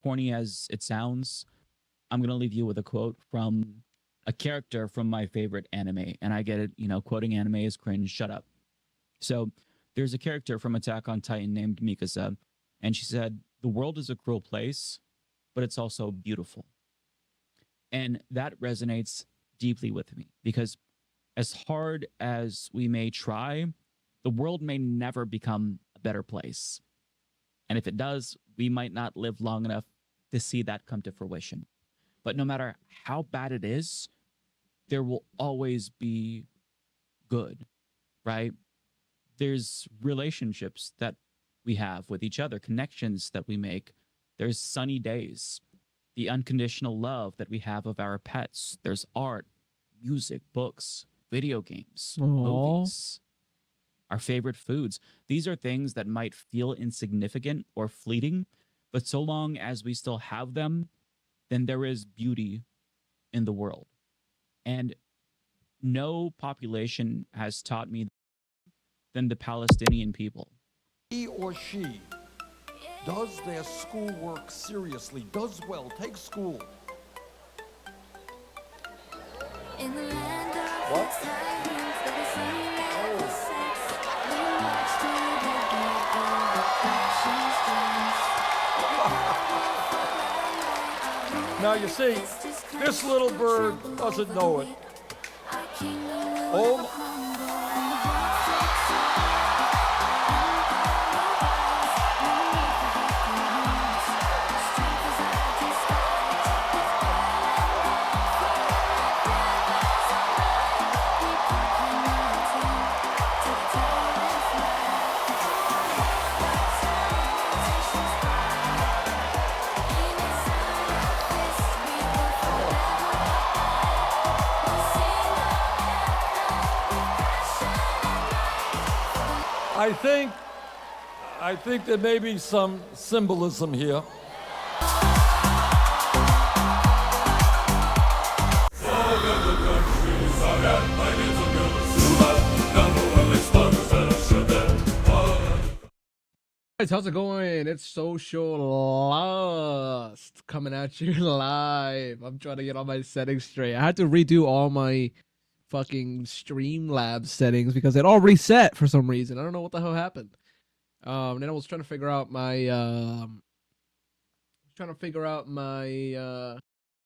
corny as it sounds, I'm going to leave you with a quote from a character from my favorite anime. And I get it, quoting anime is cringe. Shut up. So there's a character from Attack on Titan named Mikasa, and she said, "The world is a cruel place, but it's also beautiful." And that resonates deeply with me because as hard as we may try, the world may never become a better place. And if it does, we might not live long enough to see that come to fruition. But no matter how bad it is, there will always be good, right? There's relationships that we have with each other, connections that we make. There's sunny days, the unconditional love that we have of our pets. There's art, music, books, video games, movies, our favorite foods. These are things that might feel insignificant or fleeting, but so long as we still have them, then there is beauty in the world. And no population has taught me than the Palestinian people. He or she does their schoolwork seriously, does well, takes school. In the land of What? Now you see, this little bird doesn't know it. Oh, I think there may be some symbolism here. Guys, how's it going? It's Social Lost coming at you live. I'm trying to get all my settings straight. I had to redo all my fucking Streamlabs settings because it all reset for some reason. I don't know what the hell happened. Then I was trying to figure out my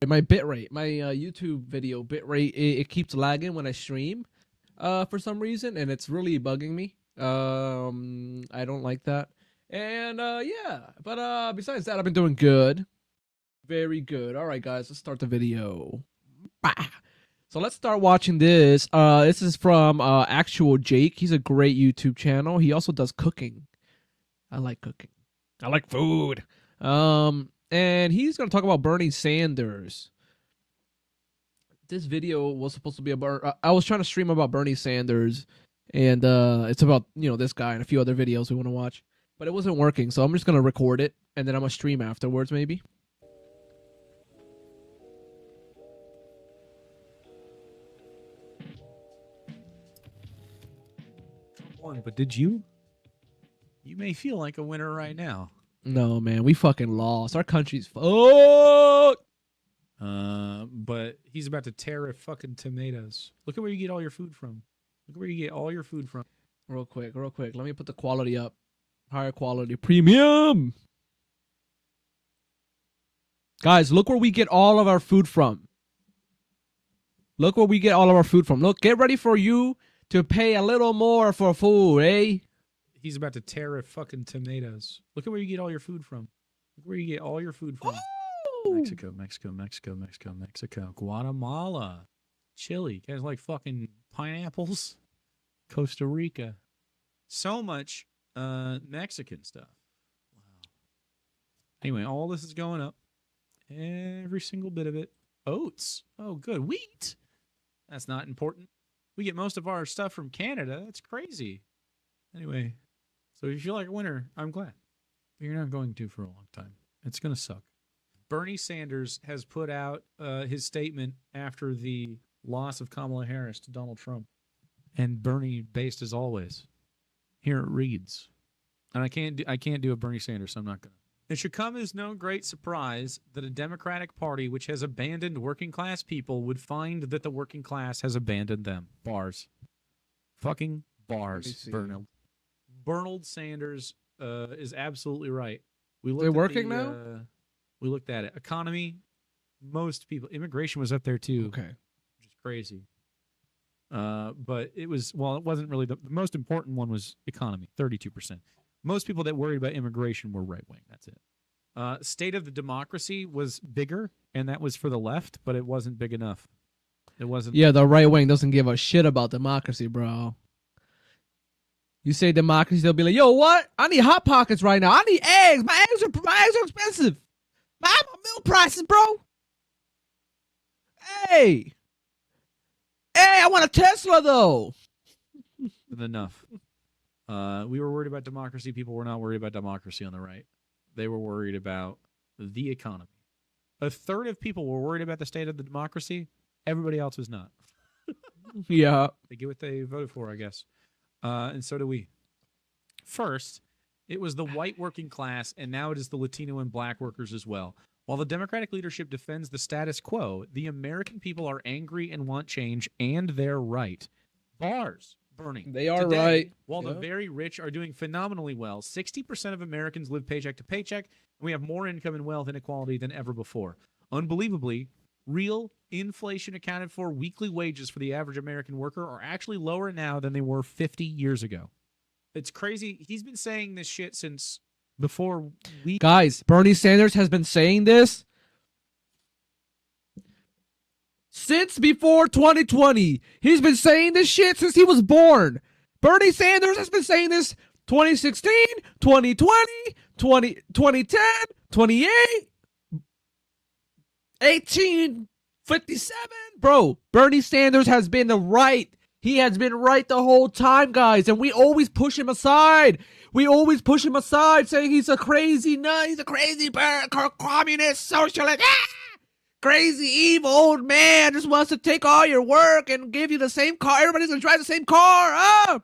my bitrate, my YouTube video bitrate. It keeps lagging when I stream for some reason, and it's really bugging me. I don't like that. And yeah, but besides that, I've been doing good. Very good. All right, guys, let's start the video. Bah. So let's start watching this. This is from Actual Jake. He's a great YouTube channel. He also does cooking. I like cooking. I like food. And he's going to talk about Bernie Sanders. This video was supposed to be about I was trying to stream about Bernie Sanders, and it's about, this guy and a few other videos we want to watch. But it wasn't working, so I'm just going to record it, and then I'm going to stream afterwards, maybe. But did you? You may feel like a winner right now. No, man, we fucking lost. Our country's fucked. But he's about to tariff fucking tomatoes. Look at where you get all your food from. Look at where you get all your food from. Real quick. Let me put the quality up. Higher quality. Premium. Guys, look where we get all of our food from. Look where we get all of our food from. Look, get ready for you to pay a little more for food, eh? He's about to tariff fucking tomatoes. Look at where you get all your food from. Look where you get all your food from. Ooh. Mexico. Guatemala. Chile. You guys like fucking pineapples? Costa Rica. So much Mexican stuff. Wow. Anyway, all this is going up. Every single bit of it. Oats. Oh, good. Wheat. That's not important. We get most of our stuff from Canada. That's crazy. Anyway, so if you feel like a winner, I'm glad. But you're not going to for a long time. It's going to suck. Bernie Sanders has put out his statement after the loss of Kamala Harris to Donald Trump. And Bernie based as always. Here it reads. And I can't do a Bernie Sanders, so I'm not going to. It should come as no great surprise that a Democratic Party which has abandoned working class people would find that the working class has abandoned them. Bars. Fucking bars, see. Bernard Sanders is absolutely right. We looked They're at working now? We looked at it. Economy, most people. Immigration was up there too, Okay. which is crazy. But it wasn't really the most important one was economy, 32%. Most people that worried about immigration were right wing. That's it. State of the democracy was bigger, and that was for the left, but it wasn't big enough. It wasn't. Yeah, the right wing doesn't give a shit about democracy, bro. You say democracy, they'll be like, "Yo, what? I need hot pockets right now. I need eggs. My eggs are expensive. My milk prices, bro. Hey, I want a Tesla though." Enough. We were worried about democracy. People were not worried about democracy on the right. They were worried about the economy. A third of people were worried about the state of the democracy. Everybody else was not. Yeah. They get what they voted for, I guess. And so do we. First, it was the white working class, and now it is the Latino and black workers as well. While the Democratic leadership defends the status quo, the American people are angry and want change, and they're right. Bars burning. They are Today, right. While the Yep. very rich are doing phenomenally well, 60% of Americans live paycheck to paycheck, and we have more income and wealth inequality than ever before. Unbelievably, real inflation accounted for weekly wages for the average American worker are actually lower now than they were 50 years ago. It's crazy. He's been saying this shit since before we... Guys, Bernie Sanders has been saying this since before 2020. He's been saying this shit since he was born. Bernie Sanders has been saying this 2016, 2020, 2010, 28, 1857. Bro, Bernie Sanders has been right. He has been right the whole time, guys, and we always push him aside. We always push him aside, saying he's a crazy nut, he's a crazy communist, socialist, crazy evil old man, just wants to take all your work and give you the same car. Everybody's gonna drive the same car.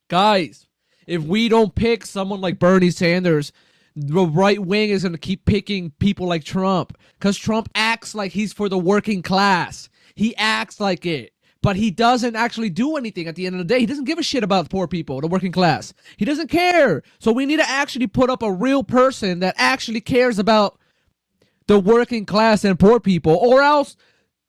Guys, if we don't pick someone like Bernie Sanders, the right wing is gonna keep picking people like Trump, because Trump acts like he's for the working class. He acts like it. But he doesn't actually do anything at the end of the day. He doesn't give a shit about the poor people, the working class. He doesn't care. So we need to actually put up a real person that actually cares about the working class and poor people, or else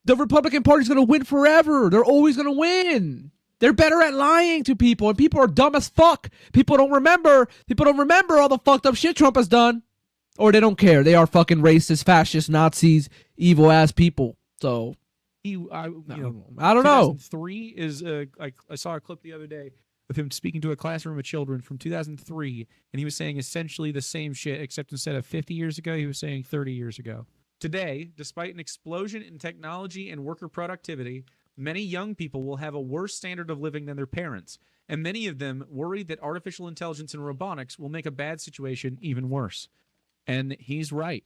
the Republican Party's going to win forever. They're always going to win. They're better at lying to people, and people are dumb as fuck. People don't remember all the fucked up shit Trump has done. Or they don't care. They are fucking racist, fascist, Nazis, evil ass people. So... I don't know. 2003 is I saw a clip the other day of him speaking to a classroom of children from 2003, and he was saying essentially the same shit, except instead of 50 years ago, he was saying 30 years ago. Today, despite an explosion in technology and worker productivity, many young people will have a worse standard of living than their parents, and many of them worry that artificial intelligence and robotics will make a bad situation even worse. And he's right.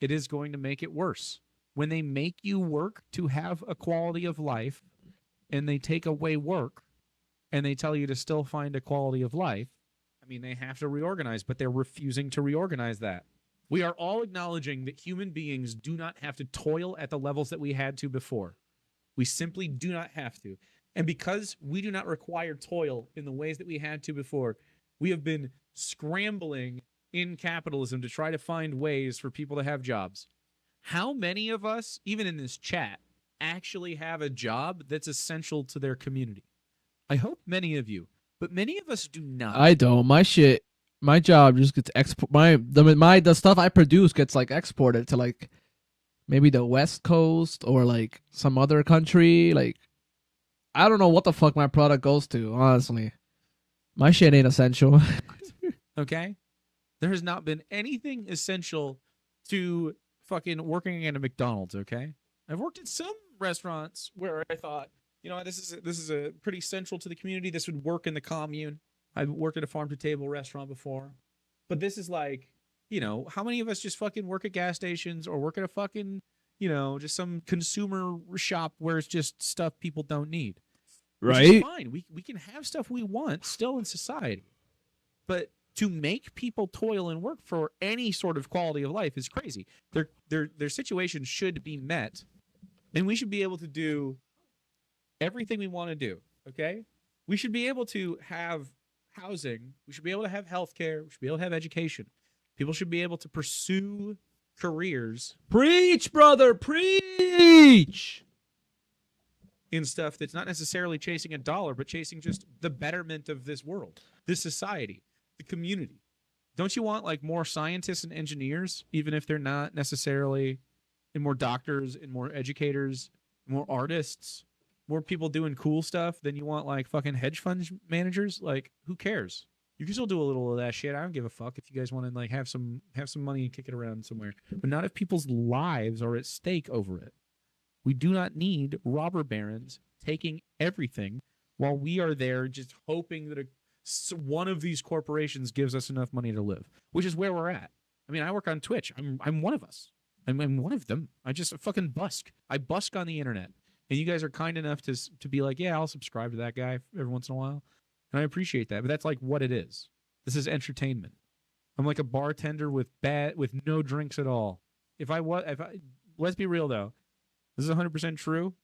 It is going to make it worse. When they make you work to have a quality of life, and they take away work, and they tell you to still find a quality of life, I mean, they have to reorganize, but they're refusing to reorganize that. We are all acknowledging that human beings do not have to toil at the levels that we had to before. We simply do not have to. And because we do not require toil in the ways that we had to before, we have been scrambling in capitalism to try to find ways for people to have jobs. How many of us, even in this chat, actually have a job that's essential to their community? I hope many of you, but many of us do not. I don't. My job just gets the stuff I produce gets like exported to like maybe the West Coast or like some other country. Like I don't know what the fuck my product goes to, honestly. My shit ain't essential. Okay? There has not been anything essential to fucking working at a McDonald's, okay? I've worked at some restaurants where I thought, you know, this is a pretty central to the community. This would work in the commune. I've worked at a farm-to-table restaurant before. But this is like, you know, how many of us just fucking work at gas stations or work at a fucking, you know, just some consumer shop where it's just stuff people don't need? Which is Right? fine. We can have stuff we want still in society. But to make people toil and work for any sort of quality of life is crazy. Their situation should be met, and we should be able to do everything we want to do. Okay, we should be able to have housing. We should be able to have healthcare. We should be able to have education. People should be able to pursue careers Preach, brother, preach. in stuff that's not necessarily chasing a dollar, but chasing just the betterment of this world, this society, the community. Don't you want like more scientists and engineers, even if they're not necessarily, and more doctors and more educators, more artists, more people doing cool stuff than you want like fucking hedge fund managers? Like, who cares? You can still do a little of that shit. I don't give a fuck if you guys want to like have some money and kick it around somewhere, but not if people's lives are at stake over it. We do not need robber barons taking everything while we are there just hoping that one of these corporations gives us enough money to live, which is where we're at. I mean, I work on Twitch. I'm one of us. I'm one of them. I just fucking busk. I busk on the internet. And you guys are kind enough to be like, yeah, I'll subscribe to that guy every once in a while. And I appreciate that. But that's like what it is. This is entertainment. I'm like a bartender with no drinks at all. Let's be real though. This is 100% true.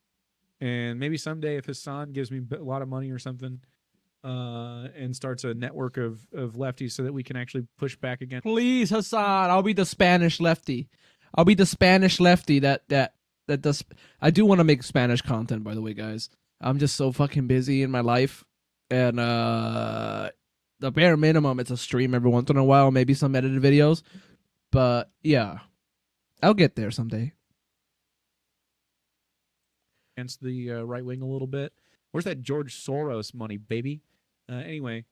And maybe someday if Hassan gives me a lot of money or something, and starts a network of lefties so that we can actually push back against. Please, Hassan, I'll be the Spanish lefty. I'll be the Spanish lefty that does. I do want to make Spanish content, by the way, guys. I'm just so fucking busy in my life, and the bare minimum, it's a stream every once in a while, maybe some edited videos. But yeah, I'll get there someday. Against the right wing a little bit. Where's that George Soros money, baby? Anyway,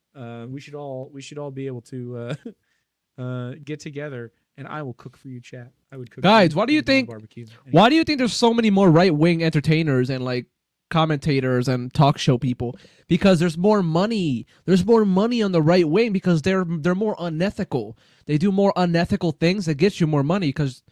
we should all be able to get together, and I will cook for you, chat. I would cook. Guys, why do you think? Barbecue. Anyway. Why do you think there's so many more right wing entertainers and like commentators and talk show people? Because there's more money. There's more money on the right wing because they're more unethical. They do more unethical things that gets you more money because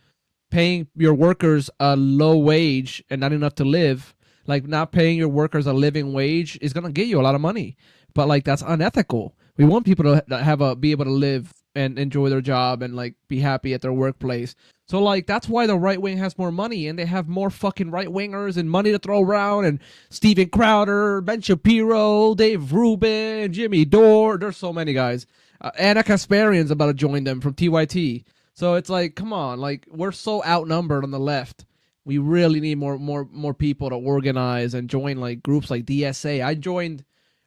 paying your workers a low wage and not enough to live. Like, not paying your workers a living wage is going to get you a lot of money. But, like, that's unethical. We want people to be able to live and enjoy their job and, like, be happy at their workplace. So, like, that's why the right wing has more money, and they have more fucking right-wingers and money to throw around, and Steven Crowder, Ben Shapiro, Dave Rubin, Jimmy Dore. There's so many guys. Anna Kasparian's about to join them from TYT. So it's like, come on, like, we're so outnumbered on the left. We really need more people to organize and join like groups like DSA.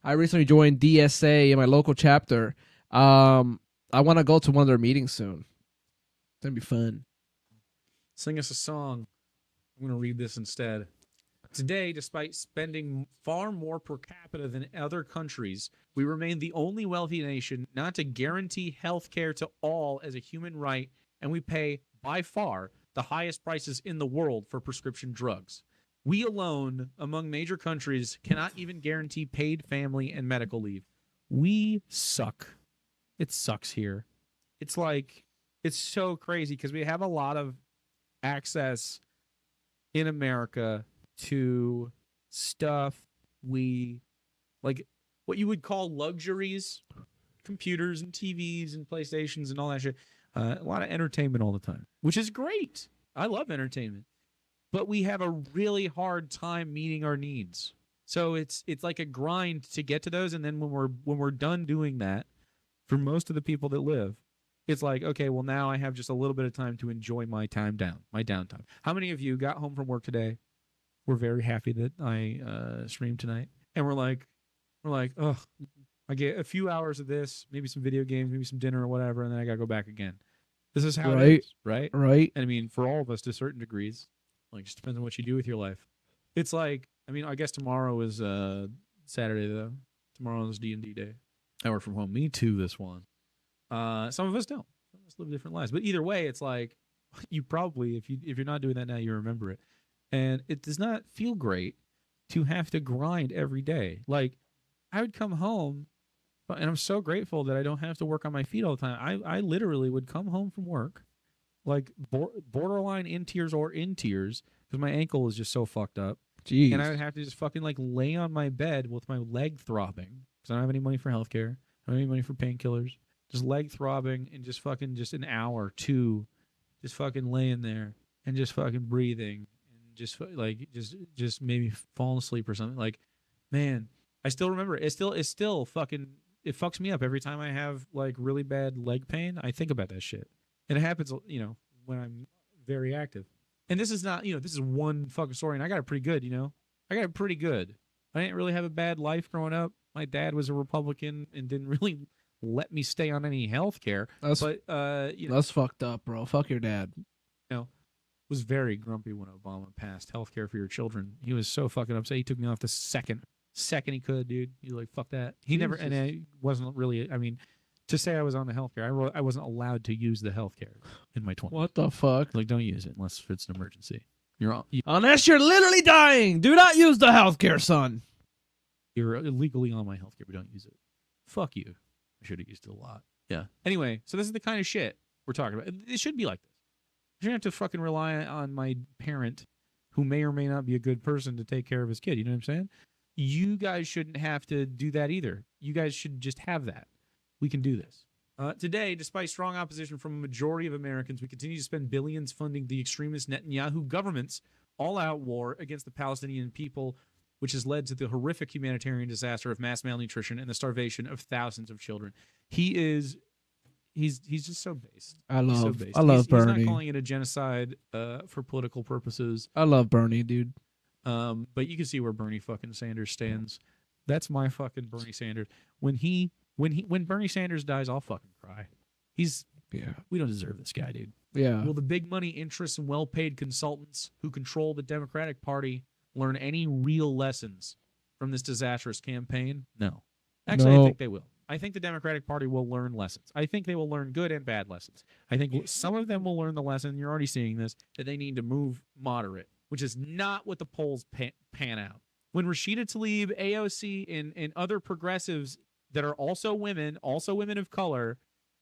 I recently joined DSA in my local chapter. I want to go to one of their meetings soon. It's gonna be fun. Sing us a song. I'm gonna read this instead. Today, despite spending far more per capita than other countries, we remain the only wealthy nation not to guarantee health care to all as a human right, and we pay, by far, the highest prices in the world for prescription drugs. We alone, among major countries, cannot even guarantee paid family and medical leave. We suck. It sucks here. It's like, it's so crazy because we have a lot of access in America to stuff we, like, what you would call luxuries, computers and TVs and PlayStations and all that shit. A lot of entertainment all the time, which is great. I love entertainment, but we have a really hard time meeting our needs. So it's like a grind to get to those, and then when we're done doing that, for most of the people that live, it's like, okay, well now I have just a little bit of time to enjoy my downtime. How many of you got home from work today? We're very happy that I streamed tonight, and we're like, oh, I get a few hours of this, maybe some video games, maybe some dinner or whatever, and then I gotta go back again. This is how it is, right? Right. And I mean, for all of us to certain degrees, like, just depends on what you do with your life. It's like, I mean, I guess tomorrow is Saturday though. Tomorrow is D&D day. I work from home. Me too. This one. Some of us don't. Some of us live different lives. But either way, it's like you probably, if you're not doing that now, you remember it. And it does not feel great to have to grind every day. Like, I would come home, and I'm so grateful that I don't have to work on my feet all the time. I literally would come home from work, like borderline in tears because my ankle is just so fucked up. Jeez. And I would have to just fucking like lay on my bed with my leg throbbing because I don't have any money for healthcare. I don't have any money for painkillers. just leg throbbing and just fucking just an hour, two, just fucking laying there and just fucking breathing and just like just maybe falling asleep or something. Like, man, I still remember it. It's still fucking, it fucks me up every time I have like really bad leg pain. I think about that shit, and it happens, you know, when I'm very active. And this is not, you know, this is one fucking story, and I got it pretty good, you know. I got it pretty good. I didn't really have a bad life growing up. My dad was a Republican and didn't really let me stay on any health care. But you know, That's fucked up, bro. Fuck your dad. you know, was very grumpy when Obama passed health care for your children. He was so fucking upset. He took me off the second he could, dude. He was like, fuck that. He never, and I wasn't really, I mean, to say I was on the healthcare, I wasn't allowed to use the healthcare in my 20s. What the fuck? Like, don't use it unless it's an emergency. You're Unless you're literally dying, do not use the healthcare, son. you're illegally on my healthcare, but don't use it. Fuck you. I should have used it a lot. Yeah. Anyway, so this is the kind of shit we're talking about. It should be like this. I shouldn't have to fucking rely on my parent, who may or may not be a good person, to take care of his kid. You know what I'm saying? You guys shouldn't have to do that either. You guys should just have that. We can do this. Today, despite strong opposition from a majority of Americans, we continue to spend billions funding the extremist Netanyahu government's all-out war against the Palestinian people, which has led to the horrific humanitarian disaster of mass malnutrition and the starvation of thousands of children. He's just so based. I He's so love based. He's Bernie. not calling it a genocide for political purposes. I love Bernie, dude. But you can see where Bernie fucking Sanders stands. That's my fucking Bernie Sanders. When Bernie Sanders dies, I'll fucking cry. We don't deserve this guy, dude. Yeah. Will the big money interests and well-paid consultants who control the Democratic Party learn any real lessons from this disastrous campaign? No. Actually, No. I think they will. I think the Democratic Party will learn lessons. I think they will learn good and bad lessons. I think some of them will learn the lesson, you're already seeing this, that they need to move moderate, which is not what the polls pan out. When Rashida Tlaib, AOC, and other progressives that are also women of color,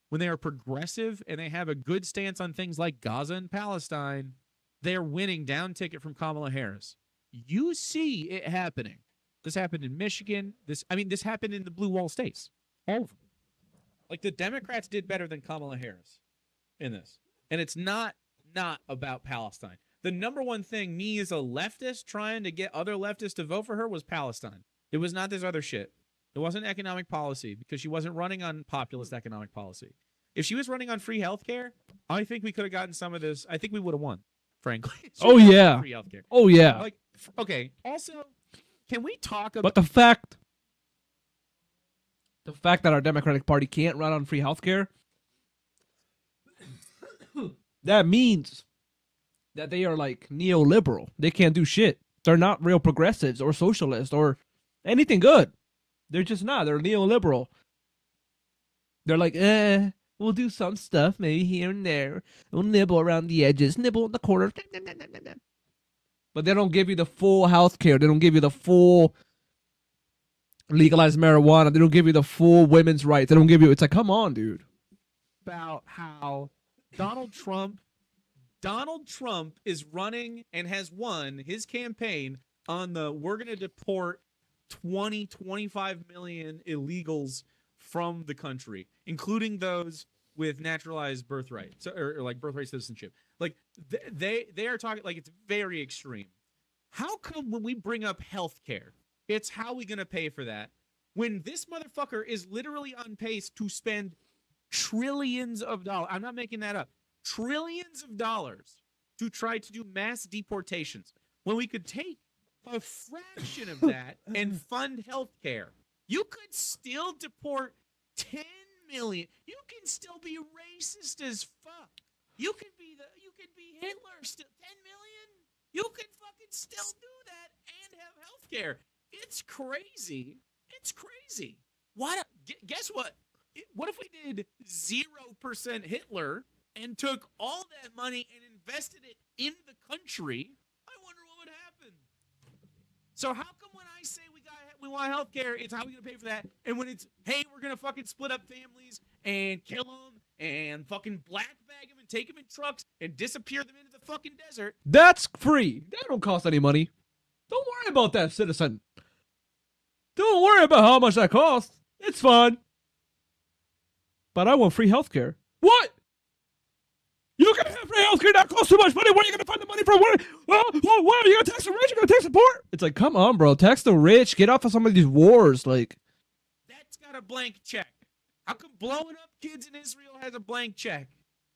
when they are progressive and they have a good stance on things like Gaza and Palestine, they are winning down ticket from Kamala Harris. You see it happening. This happened in Michigan. This happened in the blue wall states. All of them. Like, the Democrats did better than Kamala Harris in this. And it's not about Palestine. The number one thing, me as a leftist trying to get other leftists to vote for her, was Palestine. It was not this other shit. It wasn't economic policy, because she wasn't running on populist economic policy. If she was running on free healthcare, I think we could have gotten some of this. I think we would have won, frankly. Oh, yeah. Free healthcare. Oh, yeah. Like, okay. Also, can we talk about? But the fact that our Democratic Party can't run on free healthcare, that means that they are like neoliberal. They can't do shit. They're not real progressives or socialists or anything good. They're just not. They're neoliberal. They're like, we'll do some stuff maybe here and there. We'll nibble around the edges, nibble in the corners. But they don't give you the full health care. They don't give you the full legalized marijuana. They don't give you the full women's rights. They don't give you, it's like, come on, dude. About how Donald Trump is running and has won his campaign on the we're going to deport 25 million illegals from the country, including those with naturalized birthright, or like birthright citizenship. Like, they are talking like it's very extreme. How come when we bring up healthcare, it's how we going to pay for that, when this motherfucker is literally on pace to spend trillions of dollars? I'm not making that up. Trillions of dollars to try to do mass deportations, when we could take a fraction of that and fund healthcare. You could still deport 10 million. You can still be racist as fuck. You could be Hitler still. 10 million? You can fucking still do that and have healthcare. It's crazy. It's crazy. Guess what? What if we did 0% Hitler and took all that money and invested it in the country? I wonder what would happen. So how come when I say we want healthcare, it's how we gonna pay for that? And when it's, hey, we're gonna fucking split up families and kill them and fucking black bag them and take them in trucks and disappear them into the fucking desert? That's free. That don't cost any money. Don't worry about that, citizen. Don't worry about how much that costs. It's fun. But I want free healthcare. What? You can have free healthcare that costs too much money. Where are you going to find the money from? Where are you going to tax the rich? You're going to tax the poor? It's like, come on, bro. Tax the rich. Get off of some of these wars. Like, That's got a blank check. How come blowing up kids in Israel has a blank check?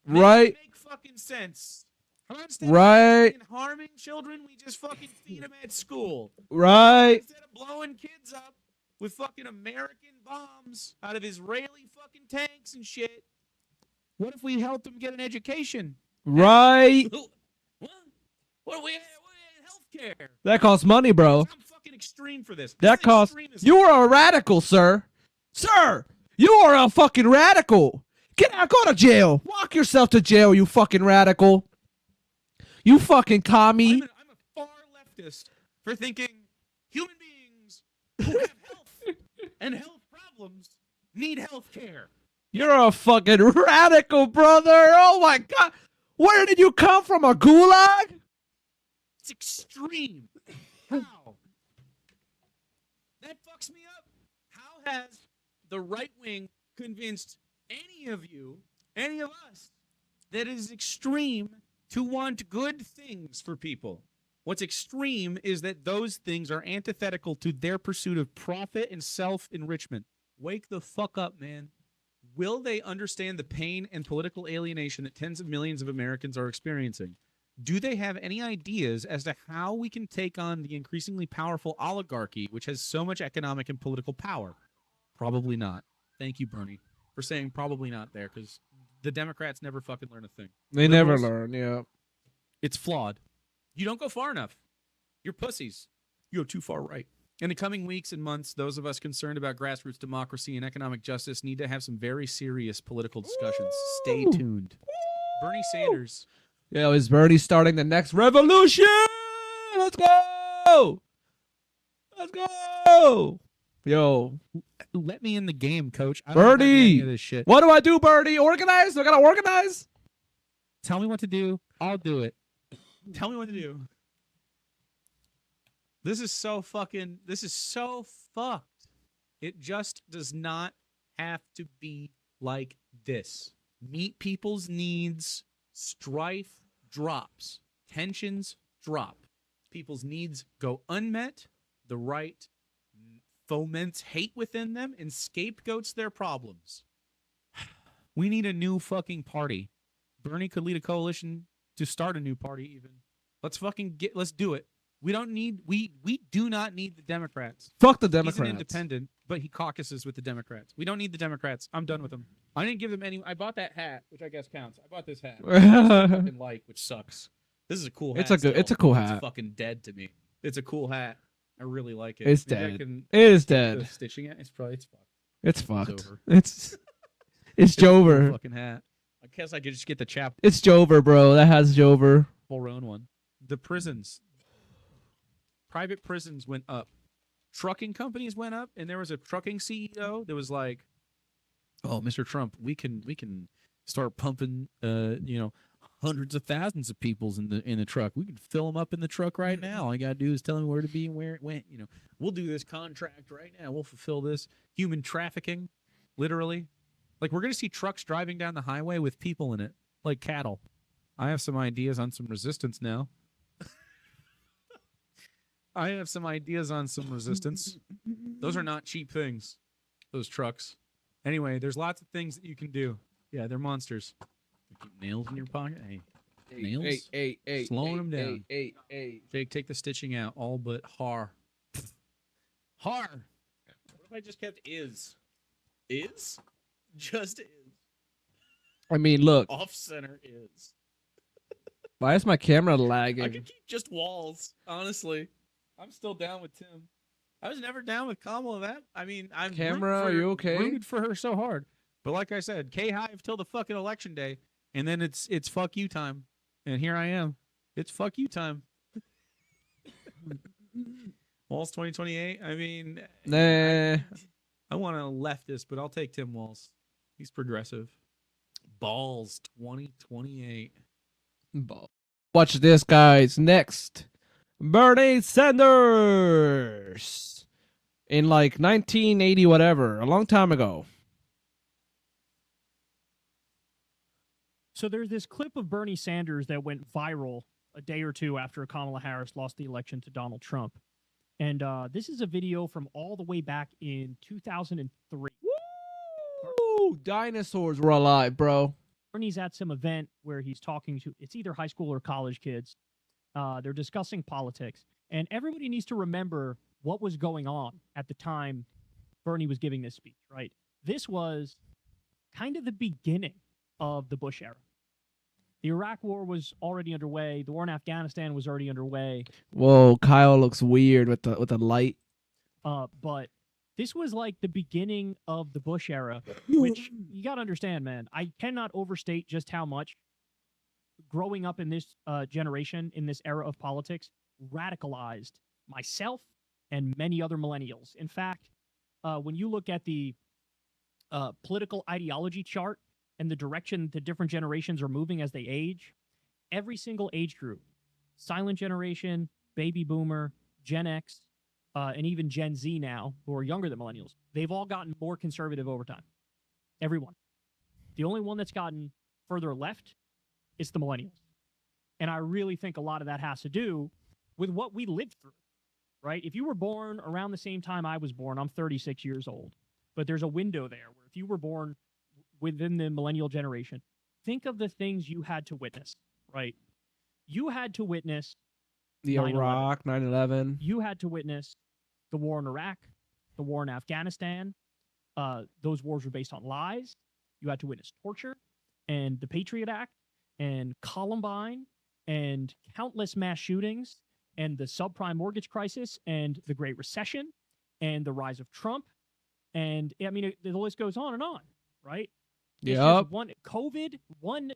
right, Make fucking sense. How about instead right, of harming children, we just fucking feed them at school? right. Instead of blowing kids up with fucking American bombs out of Israeli fucking tanks and shit, what if we helped them get an education? Right. What do we have? Healthcare. That costs money, bro. I'm fucking extreme for this. That This is costs. extremism. You are a radical, sir. Sir, you are a fucking radical. Get out. Go to jail. Walk yourself to jail, you fucking radical. You fucking commie. I'm a far leftist for thinking human beings who have health and health problems need health care. You're a fucking radical, brother. Oh my god. Where did you come from? A gulag? It's extreme. How? That fucks me up. How has the right wing convinced any of you, any of us, that it is extreme to want good things for people? What's extreme is that those things are antithetical to their pursuit of profit and self-enrichment. Wake the fuck up, man. Will they understand the pain and political alienation that tens of millions of Americans are experiencing? Do they have any ideas as to how we can take on the increasingly powerful oligarchy, which has so much economic and political power? Probably not. Thank you, Bernie, for saying probably not there, because the Democrats never fucking learn a thing. They never Liberals, learn, yeah. It's flawed. You don't go far enough. You're pussies. You go too far right. In the coming weeks and months, those of us concerned about grassroots democracy and economic justice need to have some very serious political discussions. Stay tuned. Bernie Sanders. Yo, is Bernie starting the next revolution? Let's go! Let's go! Yo, Let me in the game, coach. I don't know Bernie! any of this shit. What do I do, Bernie? Organize? I gotta organize? Tell me what to do. I'll do it. Tell me what to do. This is so fucked. It just does not have to be like this. Meet people's needs. Strife drops. Tensions drop. People's needs go unmet. The right foments hate within them and scapegoats their problems. We need a new fucking party. Bernie could lead a coalition to start a new party even. Let's do it. We do not need the Democrats. Fuck the He's Democrats. an independent, but he caucuses with the Democrats. We don't need the Democrats. I'm done with them. I didn't give them any. I bought that hat, which I guess counts. I bought this hat, which I fucking like, which sucks. This is a cool hat. It's a cool hat. It's fucking dead to me. It's a cool hat. I really like it. It's Maybe I dead. can It is the dead. stitching it. It's fucked. It's fucked. over. It's It's a cool Jover. fucking hat. I guess I could just get the Chapel It's Jover, bro. That has Jover. Roan one. The prisons. Private prisons went up. Trucking companies went up, and there was a trucking CEO that was like, "Oh, Mr. Trump, we can start pumping, hundreds of thousands of peoples in the truck. We can fill them up in the truck right now. All you gotta do is tell them where to be and where it went. We'll do this contract right now. We'll fulfill this human trafficking, literally. Like we're gonna see trucks driving down the highway with people in it, like cattle. I have some ideas on some resistance now." I have some ideas on some resistance. Those are not cheap things, those trucks. Anyway, there's lots of things that you can do. Yeah, they're monsters. Keep nails in your pocket. Hey, nails? Hey, Slowing them down. Hey. Jake, take the stitching out. All but har. Har. What if I just kept is? Is? Just is. I mean, look. Off center is. Why is my camera I lagging? could keep just walls, honestly. I'm still down with Tim. I was never down with Kamala. That I'm Camera, are you okay? Rooted for her so hard, but like I said, K-Hive till the fucking election day, and then it's fuck you time, and here I am. It's fuck you time. Walls 2028. Nah. I want a leftist, but I'll take Tim Walz. He's progressive. Balls 2028. Watch this, guys. Next, Bernie Sanders. In like 1980 whatever, a long time ago. So there's this clip of Bernie Sanders that went viral a day or two after Kamala Harris lost the election to Donald Trump. And this is a video from all the way back in 2003. Woo! Dinosaurs were alive, bro. Bernie's at some event where he's talking to, it's either high school or college kids. They're discussing politics. And everybody needs to remember what was going on at the time Bernie was giving this speech, right? This was kind of the beginning of the Bush era. The Iraq War was already underway. The war in Afghanistan was already underway. Whoa, Kyle looks weird with the light. But this was like the beginning of the Bush era, which you got to understand, man. I cannot overstate just how much growing up in this generation, in this era of politics, radicalized myself and many other millennials. In fact, when you look at the political ideology chart and the direction the different generations are moving as they age, every single age group, silent generation, baby boomer, Gen X, and even Gen Z now, who are younger than millennials, they've all gotten more conservative over time. Everyone. The only one that's gotten further left is the millennials. And I really think a lot of that has to do with what we lived through, right? If you were born around the same time I was born, I'm 36 years old, but there's a window there where if you were born within the millennial generation, think of the things you had to witness, right? You had to witness The 9/11. Iraq, 9/11. You had to witness the war in Iraq, the war in Afghanistan. Those wars were based on lies. You had to witness torture and the Patriot Act and Columbine and countless mass shootings and the subprime mortgage crisis and the Great Recession and the rise of Trump. And I mean, the list goes on, right? It's Yep. just one COVID, one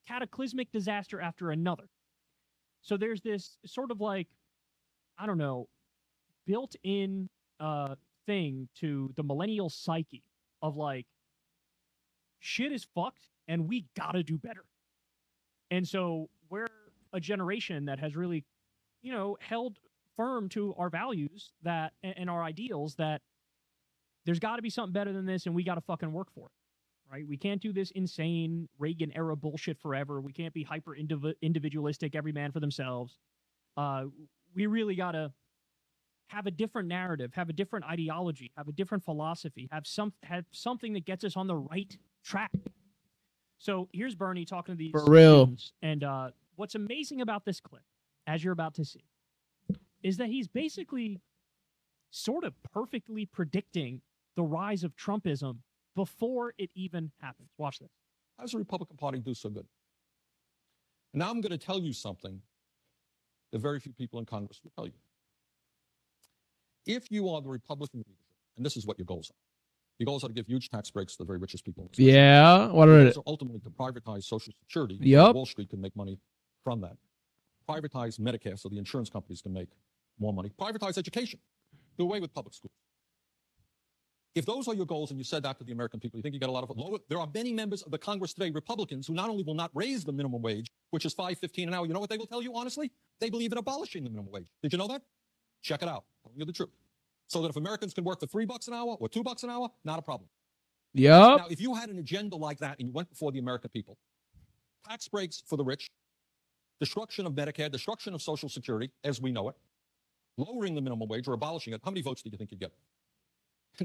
cataclysmic disaster after another. So there's this sort of like, I don't know, built-in thing to the millennial psyche of like, shit is fucked and we gotta do better. And so we're a generation that has really, held firm to our values that and our ideals that there's got to be something better than this and we got to fucking work for it. Right? We can't do this insane Reagan era bullshit forever. We can't be hyper individualistic, every man for themselves. We really got to have a different narrative, have a different ideology, have a different philosophy, have something that gets us on the right track. So here's Bernie talking to these For real. students, and what's amazing about this clip, as you're about to see, is that he's basically sort of perfectly predicting the rise of Trumpism before it even happens. Watch this. How does the Republican Party do so good? And now I'm going to tell you something that very few people in Congress will tell you. If you are the Republican leadership, and this is what your goals are. Your goals are to give huge tax breaks to the very richest people in this country. Yeah. What Your are goals it? are ultimately to privatize Social Security. So Yup. Wall Street can make money from that. Privatize Medicare so the insurance companies can make more money. Privatize education. Do away with public schools. If those are your goals and you said that to the American people, you think you get a lot of lower. There are many members of the Congress today, Republicans, who not only will not raise the minimum wage, which is $5.15 an hour, you know what they will tell you, honestly? They believe in abolishing the minimum wage. Did you know that? Check it out. I'll tell you the truth. So that if Americans can work for $3 an hour or $2 an hour, not a problem. Yup. Now, if you had an agenda like that and you went before the American people, tax breaks for the rich, destruction of Medicare, destruction of Social Security, as we know it, lowering the minimum wage or abolishing it, how many votes do you think you'd get?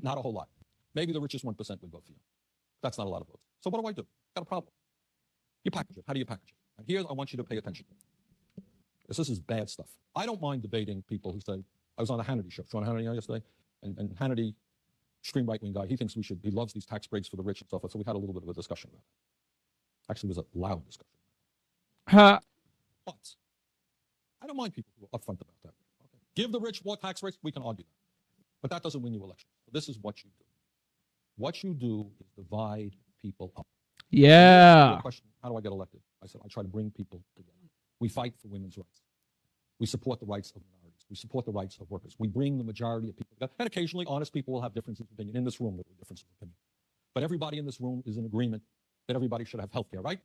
Not a whole lot. Maybe the richest 1% would vote for you. That's not a lot of votes. So what do? Got a problem. You package it. How do you package it? And here I want you to pay attention. This is bad stuff. I don't mind debating people who say, I was on the Hannity show, Sean Hannity yesterday, and Hannity, extreme right-wing guy, he loves these tax breaks for the rich and so forth, so we had a little bit of a discussion about it. Actually, it was a loud discussion. Ha. But I don't mind people who are upfront about that. Okay. Give the rich more tax breaks, we can argue that. But that doesn't win you elections. So this is what you do. What you do is divide people up. Yeah. Question, how do I get elected? I said, I try to bring people together. We fight for women's rights. We support the rights of minorities. We support the rights of workers. We bring the majority of people together. And occasionally, honest people will have differences of opinion. In this room, there will be differences of opinion. But everybody in this room is in agreement that everybody should have health care, right?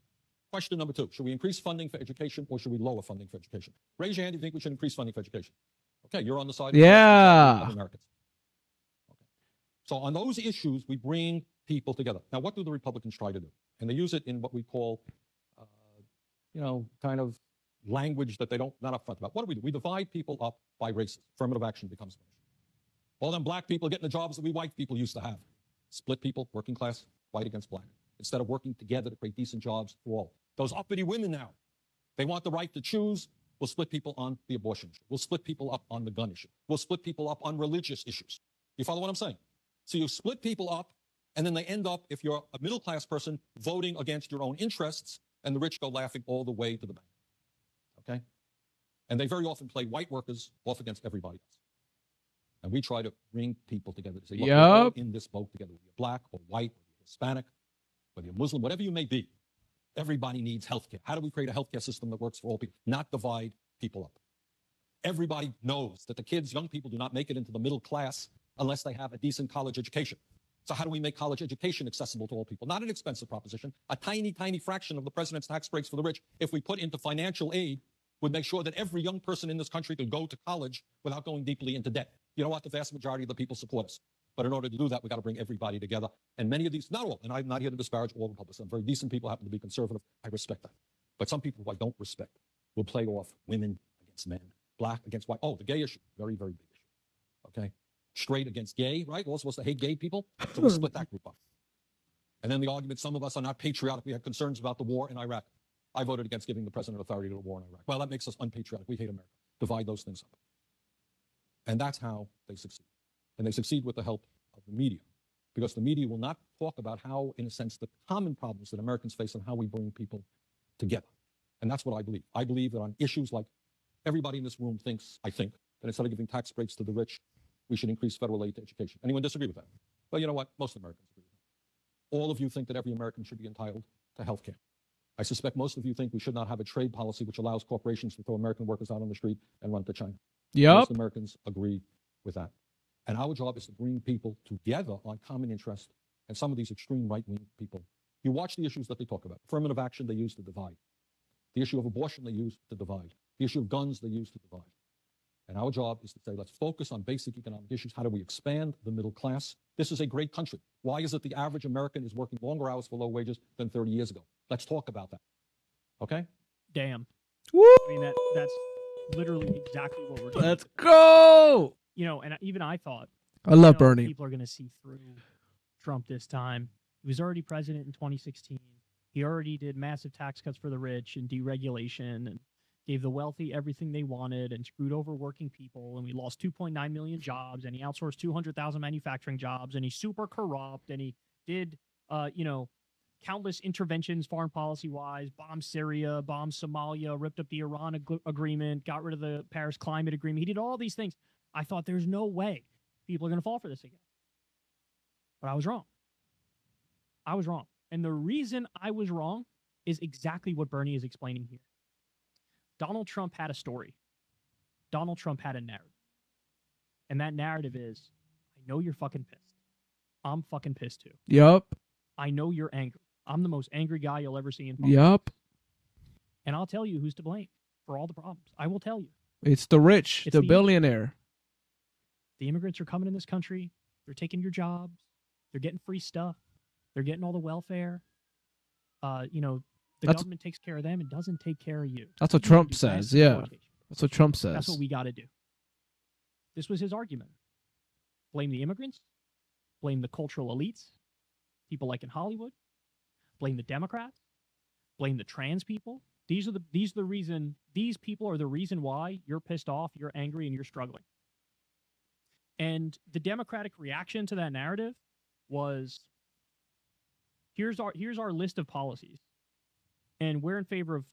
Question number 2, should we increase funding for education or should we lower funding for education? Raise your hand if you think we should increase funding for education. Okay, you're on the side Yeah. of Americans. Okay. So on those issues, we bring people together. Now, what do the Republicans try to do? And they use it in what we call kind of language that they don't not upfront about. What do? We divide people up by races. Affirmative action becomes the issue. All them black people getting the jobs that we white people used to have. Split people, working class, white against black. Instead of working together to create decent jobs for all. Those uppity women now, they want the right to choose. We'll split people on the abortion issue. We'll split people up on the gun issue. We'll split people up on religious issues. You follow what I'm saying? So you split people up, and then they end up, if you're a middle-class person, voting against your own interests, and the rich go laughing all the way to the bank. Okay? And they very often play white workers off against everybody else. And we try to bring people together to say, look, we're all in this boat together. Whether you're black or white, whether you're Hispanic, whether you're Muslim, whatever you may be, everybody needs healthcare. How do we create a healthcare system that works for all people, not divide people up? Everybody knows that the kids, young people, do not make it into the middle class unless they have a decent college education. So how do we make college education accessible to all people? Not an expensive proposition. A tiny, tiny fraction of the president's tax breaks for the rich, if we put into financial aid, would make sure that every young person in this country could go to college without going deeply into debt. You know what? The vast majority of the people support us. But in order to do that, we've got to bring everybody together. And many of these, not all, and I'm not here to disparage all Republicans. Some very decent people happen to be conservative. I respect that. But some people who I don't respect will play off women against men, black against white. Oh, the gay issue, very, very big issue. Okay? Straight against gay, right? We're all supposed to hate gay people. So we'll split that group up. And then the argument, some of us are not patriotic. We had concerns about the war in Iraq. I voted against giving the president authority to the war in Iraq. Well, that makes us unpatriotic. We hate America. Divide those things up. And that's how they succeed. And they succeed with the help of the media. Because the media will not talk about how, in a sense, the common problems that Americans face and how we bring people together. And that's what I believe. I believe that on issues like everybody in this room thinks, I think, that instead of giving tax breaks to the rich, we should increase federal aid to education. Anyone disagree with that? Well, you know what? Most Americans agree with that. All of you think that every American should be entitled to health care. I suspect most of you think we should not have a trade policy which allows corporations to throw American workers out on the street and run to China. Yep. Most Americans agree with that. And our job is to bring people together on common interest. And some of these extreme right-wing people, you watch the issues that they talk about. Affirmative action they use to divide. The issue of abortion they use to divide. The issue of guns they use to divide. And our job is to say, let's focus on basic economic issues. How do we expand the middle class? This is a great country. Why is it the average American is working longer hours for low wages than 30 years ago? Let's talk about that. Okay? Damn. Woo! I mean, that's literally exactly what we're doing. Let's go. You know, and even I thought, I love Bernie. people are going to see through Trump this time. He was already president in 2016. He already did massive tax cuts for the rich and deregulation and gave the wealthy everything they wanted and screwed over working people. And we lost 2.9 million jobs, and he outsourced 200,000 manufacturing jobs, and he's super corrupt, and he did, countless interventions foreign policy wise, bombed Syria, bombed Somalia, ripped up the Iran agreement, got rid of the Paris Climate Agreement. He did all these things. I thought there's no way people are going to fall for this again. But I was wrong. I was wrong. And the reason I was wrong is exactly what Bernie is explaining here. Donald Trump had a story. Donald Trump had a narrative. And that narrative is, I know you're fucking pissed. I'm fucking pissed too. Yup. I know you're angry. I'm the most angry guy you'll ever see in politics. Yup. And I'll tell you who's to blame for all the problems. I will tell you. It's the rich, It's the the- billionaire. The immigrants are coming in this country. They're taking your jobs. They're getting free stuff. They're getting all the welfare. The That's- government takes care of them and doesn't take care of you. That's what You Trump do says, best yeah. education. That's what Trump says. That's what we got to do. This was his argument. Blame the immigrants. Blame the cultural elites. People like in Hollywood. Blame the Democrats. Blame the trans people. These people are the reason why you're pissed off, you're angry, and you're struggling. And the Democratic reaction to that narrative was, here's our list of policies. And we're in favor of,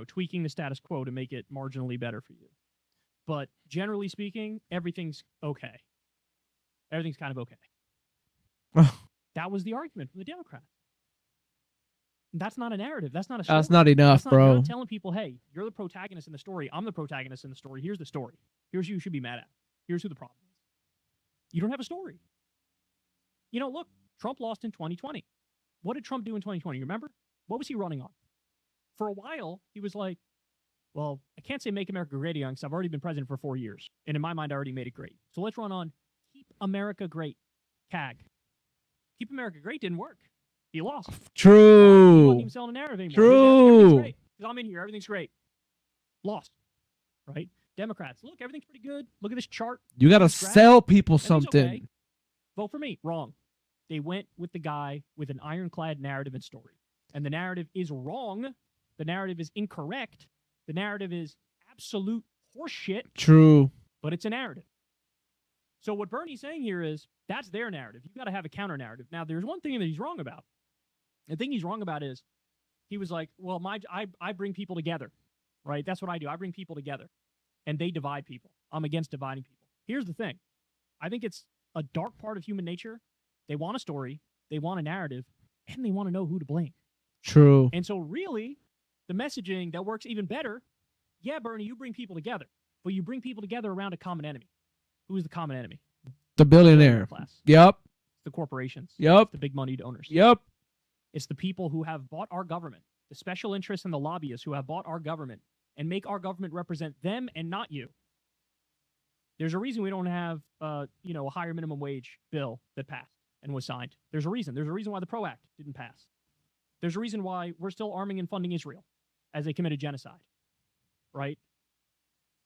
tweaking the status quo to make it marginally better for you. But generally speaking, everything's okay. Everything's kind of okay. That was the argument from the Democrats. That's not a narrative. That's not a story. That's not enough, You're bro. not telling people, hey, you're the protagonist in the story. I'm the protagonist in the story. Here's the story. Here's who you should be mad at. Here's who the problem is. You don't have a story. Look, Trump lost in 2020. What did Trump do in 2020? You remember? What was he running on? For a while, he was like, well, I can't say make America great again because I've already been president for 4 years. And in my mind, I already made it great. So let's run on Keep America Great. CAG. Keep America Great didn't work. He lost. He wasn't True. even selling a narrative anymore. True. Everything's great. because I'm in here. Everything's great. Lost, right? Democrats, look, everything's pretty good. Look at this chart. You gotta Scratch. sell people Everything's something. okay. Vote for me. Wrong. They went with the guy with an ironclad narrative and story. And the narrative is wrong. The narrative is incorrect. The narrative is absolute horseshit, True. but it's a narrative. So what Bernie's saying here is that's their narrative. You got to have a counter narrative. Now, there's one thing that he's wrong about. The thing he's wrong about is he was like, well, I bring people together, right? That's what I do. I bring people together, and they divide people. I'm against dividing people. Here's the thing. I think it's a dark part of human nature. They want a story, they want a narrative, and they want to know who to blame. True. And so really, the messaging that works even better, yeah, Bernie, you bring people together, but you bring people together around a common enemy. Who is the common enemy? The billionaire. Class. Yep. The corporations. Yep. The big money donors. Yep. It's the people who have bought our government, the special interests and the lobbyists who have bought our government and make our government represent them and not you. There's a reason we don't have, a higher minimum wage bill that passed and was signed. There's a reason. There's a reason why the PRO Act didn't pass. There's a reason why we're still arming and funding Israel as they committed genocide, right?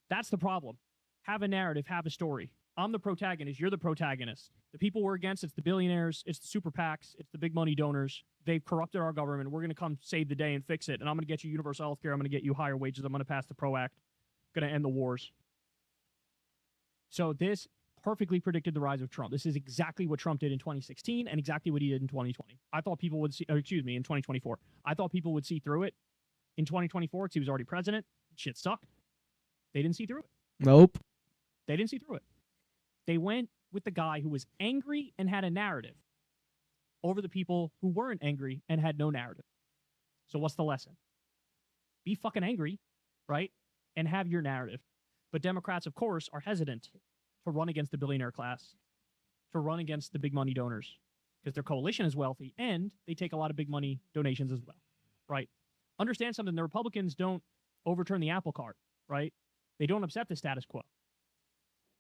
That's the problem. Have a narrative, have a story. I'm the protagonist. You're the protagonist. The people we're against, it's the billionaires, it's the super PACs, it's the big money donors. They've corrupted our government. We're going to come save the day and fix it. And I'm going to get you universal health care. I'm going to get you higher wages. I'm going to pass the PRO Act. Going to end the wars. So this perfectly predicted the rise of Trump. This is exactly what Trump did in 2016 and exactly what he did in 2020. I thought people would see, in 2024. I thought people would see through it in 2024 because he was already president. Shit sucked. They didn't see through it. Nope. They didn't see through it. They went with the guy who was angry and had a narrative over the people who weren't angry and had no narrative. So what's the lesson? Be fucking angry, right? And have your narrative. But Democrats, of course, are hesitant to run against the billionaire class, to run against the big money donors, because their coalition is wealthy and they take a lot of big money donations as well, right? Understand something. The Republicans don't overturn the apple cart, right? They don't upset the status quo.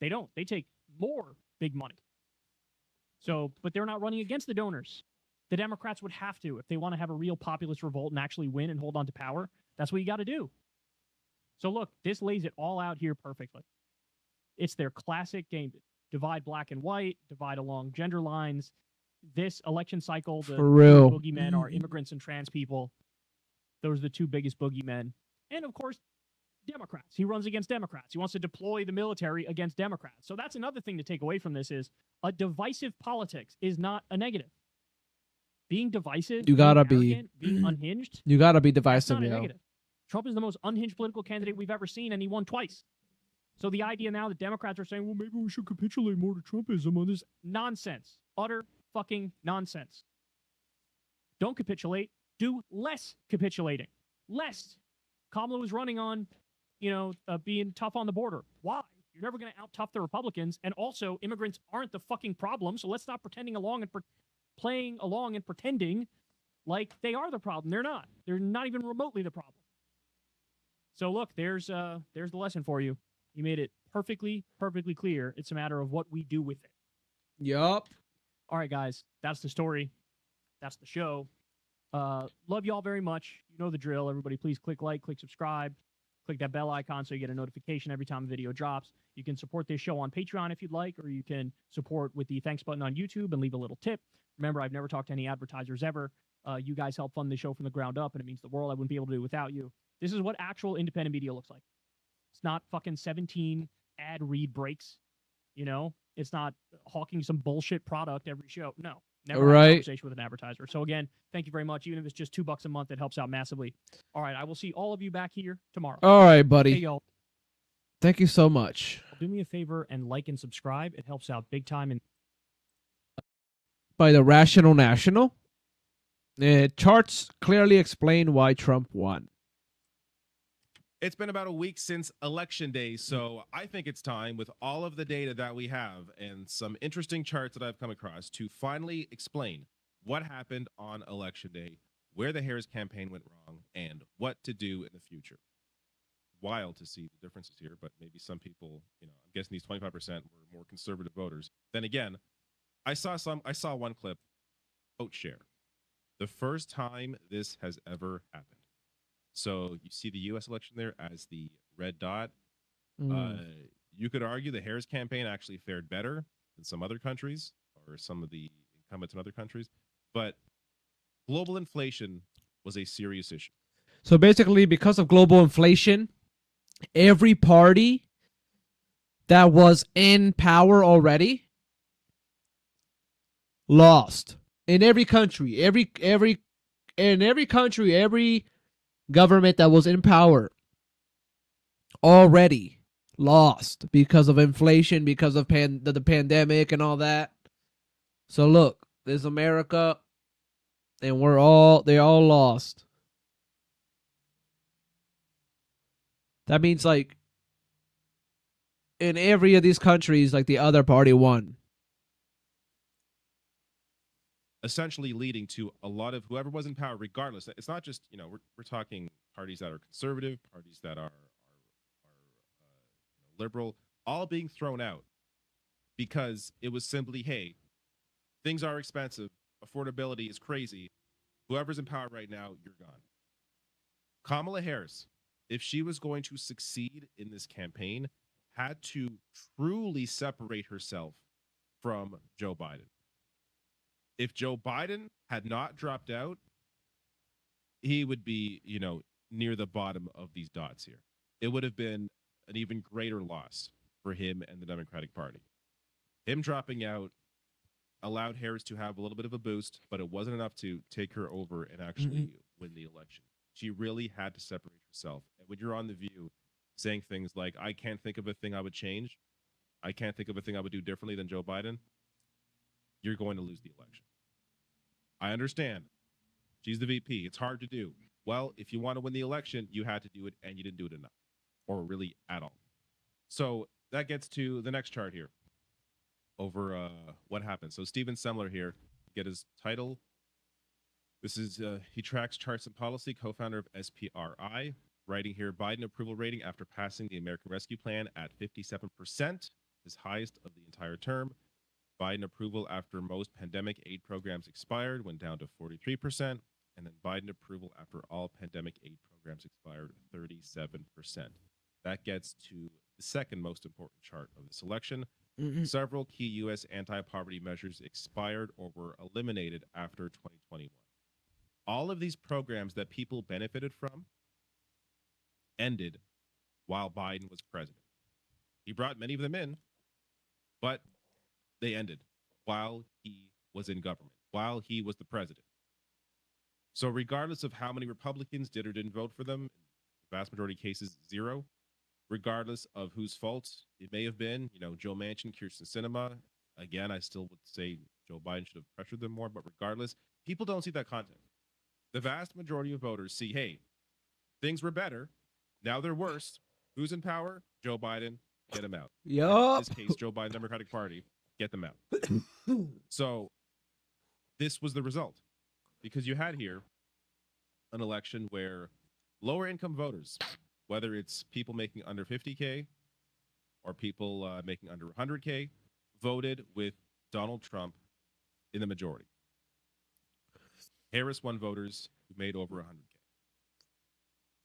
They don't. They take more big money. So, but they're not running against the donors. The Democrats would have to if they want to have a real populist revolt and actually win and hold on to power. That's what you got to do. So look, this lays it all out here perfectly. It's their classic game. Divide black and white, divide along gender lines. This election cycle, the For real. boogeymen are immigrants and trans people. Those are the two biggest boogeymen. And of course, Democrats. He runs against Democrats. He wants to deploy the military against Democrats. So that's another thing to take away from this is a divisive politics is not a negative. Being divisive, You gotta being arrogant, being unhinged, You gotta be that's divisive, not a yo. negative. Trump is the most unhinged political candidate we've ever seen, and he won twice. So the idea now that Democrats are saying, well, maybe we should capitulate more to Trumpism on this nonsense. Utter fucking nonsense. Don't capitulate. Do less capitulating. Less. Kamala was running on, being tough on the border. Why? You're never going to out-tough the Republicans. And also, immigrants aren't the fucking problem. So let's stop playing along and pretending like they are the problem. They're not. They're not even remotely the problem. So look, there's the lesson for you. You made it perfectly clear. It's a matter of what we do with it. Yup. All right, guys, that's the story. That's the show. Love y'all very much. You know the drill. Everybody, please click like, click subscribe, click that bell icon so you get a notification every time a video drops. You can support this show on Patreon if you'd like, or you can support with the thanks button on YouTube and leave a little tip. Remember, I've never talked to any advertisers ever. You guys help fund the show from the ground up, and it means the world. I wouldn't be able to do it without you. This is what actual independent media looks like. It's not fucking 17 ad read breaks. It's not hawking some bullshit product every show. No, never have a Right. conversation with an advertiser. So again, thank you very much. Even if it's just $2 a month, it helps out massively. All right, I will see all of you back here tomorrow. All right, Hey, buddy. y'all. Thank you so much. Do me a favor and like and subscribe. It helps out big time. And By the Rational National. Charts clearly explain why Trump won. It's been about a week since election day, so I think it's time, with all of the data that we have and some interesting charts that I've come across, to finally explain what happened on election day, where the Harris campaign went wrong, and what to do in the future. Wild to see the differences here, but maybe some people, I'm guessing these 25% were more conservative voters. Then again, I saw one clip, vote share. The first time this has ever happened. So you see the U.S. election there as the red dot. Mm. You could argue the Harris campaign actually fared better than some other countries or some of the incumbents in other countries, but global inflation was a serious issue. So basically, because of global inflation, every party that was in power already lost in every country. Every government that was in power already lost because of inflation, because of the pandemic and all that. So look, there's America, and they all lost. That means like in every of these countries, like the other party won. Essentially leading to a lot of whoever was in power, regardless. It's not just, we're talking parties that are conservative, parties that are liberal, all being thrown out because it was simply, hey, things are expensive, affordability is crazy. Whoever's in power right now, you're gone. Kamala Harris, if she was going to succeed in this campaign, had to truly separate herself from Joe Biden. If Joe Biden had not dropped out, he would be, near the bottom of these dots here. It would have been an even greater loss for him and the Democratic Party. Him dropping out allowed Harris to have a little bit of a boost, but it wasn't enough to take her over and actually win the election. She really had to separate herself. And when you're on The View saying things like, I can't think of a thing I would change, I can't think of a thing I would do differently than Joe Biden, you're going to lose the election. I understand. She's the VP. It's hard to do. Well, if you want to win the election, you had to do it, and you didn't do it enough, or really at all. So that gets to the next chart here over what happened. So Steven Semler here, get his title. This is, he tracks charts and policy, co-founder of SPRI, writing here, Biden approval rating after passing the American Rescue Plan at 57%, his highest of the entire term. Biden approval after most pandemic aid programs expired went down to 43%, and then Biden approval after all pandemic aid programs expired, 37%. That gets to the second most important chart of this election. Several key U.S. anti-poverty measures expired or were eliminated after 2021. All of these programs that people benefited from ended while Biden was president. He brought many of them in, but they ended while he was in government, while he was the president. So regardless of how many Republicans did or didn't vote for them, in the vast majority of cases, zero, regardless of whose fault it may have been, Joe Manchin, Kyrsten Sinema, again, I still would say Joe Biden should have pressured them more, but regardless, people don't see that content. The vast majority of voters see, hey, things were better, now they're worse. Who's in power? Joe Biden, get him out. Yup. In this case, Joe Biden, Democratic Party, get them out. So this was the result, because you had here an election where lower income voters, whether it's people making under 50K or people making under 100K, voted with Donald Trump in the majority. Harris won voters who made over 100K.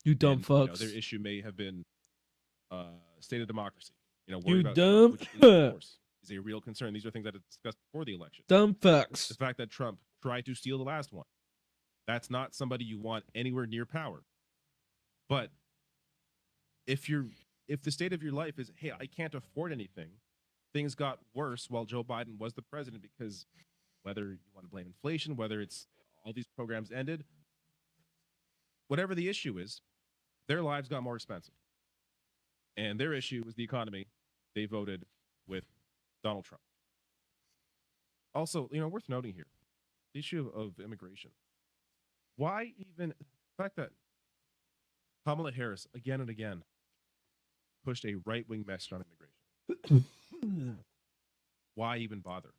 You dumb And, fucks. their issue may have been state of democracy. You Worried about dumb Trump, which is, fuck. of course, is a real concern. These are things that are discussed before the election. Dumb The fucks. fact that Trump tried to steal the last one. That's not somebody you want anywhere near power. But if the state of your life is, hey, I can't afford anything, things got worse while Joe Biden was the president, because whether you want to blame inflation, whether it's all these programs ended, whatever the issue is, their lives got more expensive. And their issue was the economy. They voted with Donald Trump. Also, worth noting here, the issue of immigration. Why even the fact that Kamala Harris again and again pushed a right-wing message on immigration? Why even bother?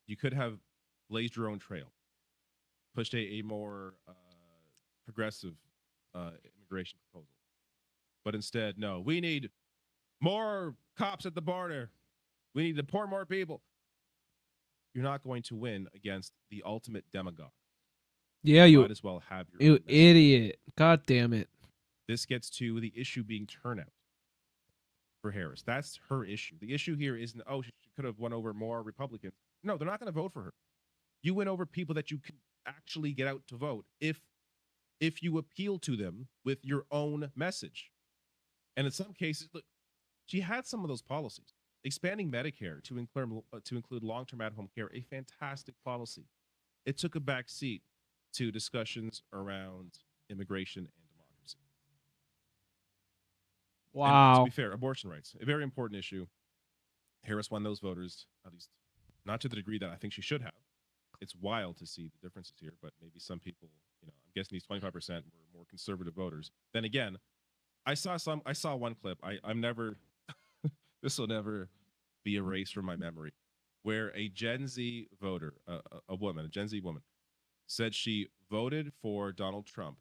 You could have blazed your own trail, pushed a more progressive immigration proposal. But instead, no, we need more cops at the border. We need to deport more people. You're not going to win against the ultimate demagogue. Yeah, you you might as well have your own message. idiot. God damn it. This gets to the issue being turnout for Harris. That's her issue. The issue here isn't, oh, she could have won over more Republicans. No, they're not going to vote for her. You win over people that you can actually get out to vote if you appeal to them with your own message. And in some cases, look, she had some of those policies. Expanding Medicare to include long-term at-home care, a fantastic policy. It took a back seat to discussions around immigration and democracy. And Wow. to be fair, abortion rights, a very important issue. Harris won those voters, at least not to the degree that I think she should have. It's wild to see the differences here, but maybe some people, I'm guessing these 25% were more conservative voters. Then again, I saw one clip. I'm never, this will never be erased from my memory, where a Gen Z voter, a Gen Z woman, said she voted for Donald Trump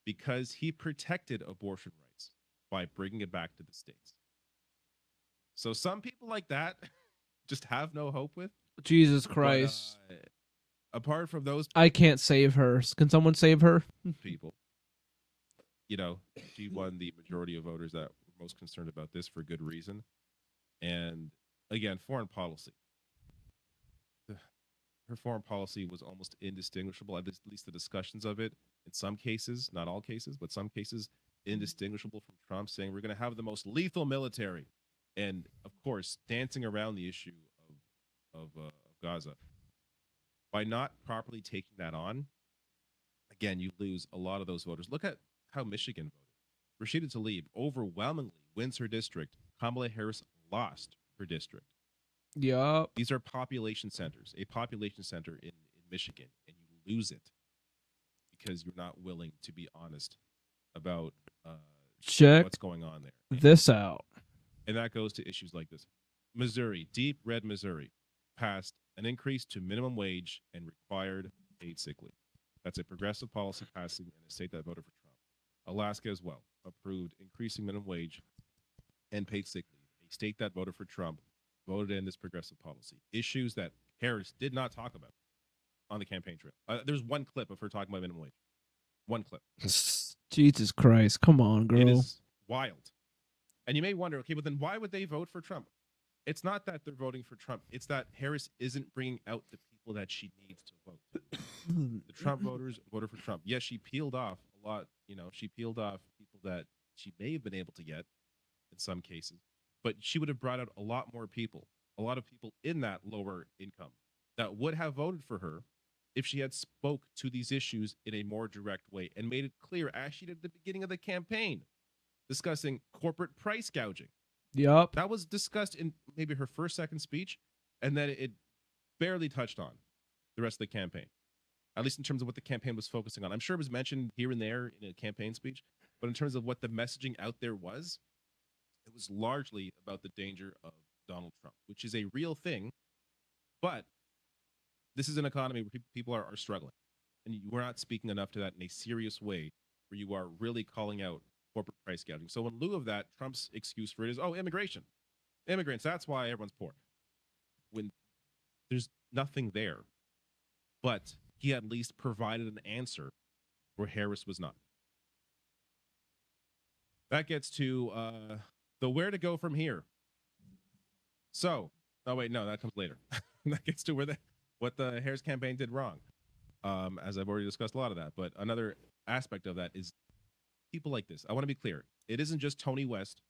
because he protected abortion rights by bringing it back to the States. So some people like that just have no hope with. Jesus Christ. But, apart from those I can't save her. Can someone save her? people, she won the majority of voters that were most concerned about this for good reason. And again, foreign policy. Her foreign policy was almost indistinguishable, at least the discussions of it, in some cases, not all cases, but some cases, indistinguishable from Trump saying we're going to have the most lethal military. And, of course, dancing around the issue of Gaza. By not properly taking that on, again, you lose a lot of those voters. Look at how Michigan voted. Rashida Tlaib overwhelmingly wins her district. Kamala Harris lost her district. Yup. These are population centers, a population center in Michigan, and you lose it because you're not willing to be honest about Check what's going on there. this out. And that goes to issues like this. Missouri, deep red Missouri, passed an increase to minimum wage and required paid sick leave. That's a progressive policy passing in a state that voted for Trump. Alaska as well approved increasing minimum wage and paid sick leave. A state that voted for Trump voted in this progressive policy. Issues that Harris did not talk about on the campaign trail. There's one clip of her talking about minimum wage. One clip. Jesus Christ. Come on, girl. It is wild. And you may wonder, okay, but then why would they vote for Trump? It's not that they're voting for Trump. It's that Harris isn't bringing out the people that she needs to vote. The Trump voters voted for Trump. Yes, she peeled off a lot. She peeled off people that she may have been able to get in some cases. But she would have brought out a lot more people, a lot of people in that lower income that would have voted for her if she had spoke to these issues in a more direct way and made it clear, as she did at the beginning of the campaign, discussing corporate price gouging. Yup. That was discussed in maybe her second speech, and then it barely touched on the rest of the campaign, at least in terms of what the campaign was focusing on. I'm sure it was mentioned here and there in a campaign speech, but in terms of what the messaging out there was, it was largely about the danger of Donald Trump, which is a real thing, but this is an economy where people are struggling, and we're not speaking enough to that in a serious way where you are really calling out corporate price gouging. So in lieu of that, Trump's excuse for it is, immigration. Immigrants, that's why everyone's poor. When there's nothing there. But he at least provided an answer where Harris was not. That gets to the where to go from here. So, that comes later. That gets to what the Harris campaign did wrong. As I've already discussed a lot of that. But another aspect of that is people like this. I want to be clear. It isn't just Tony West,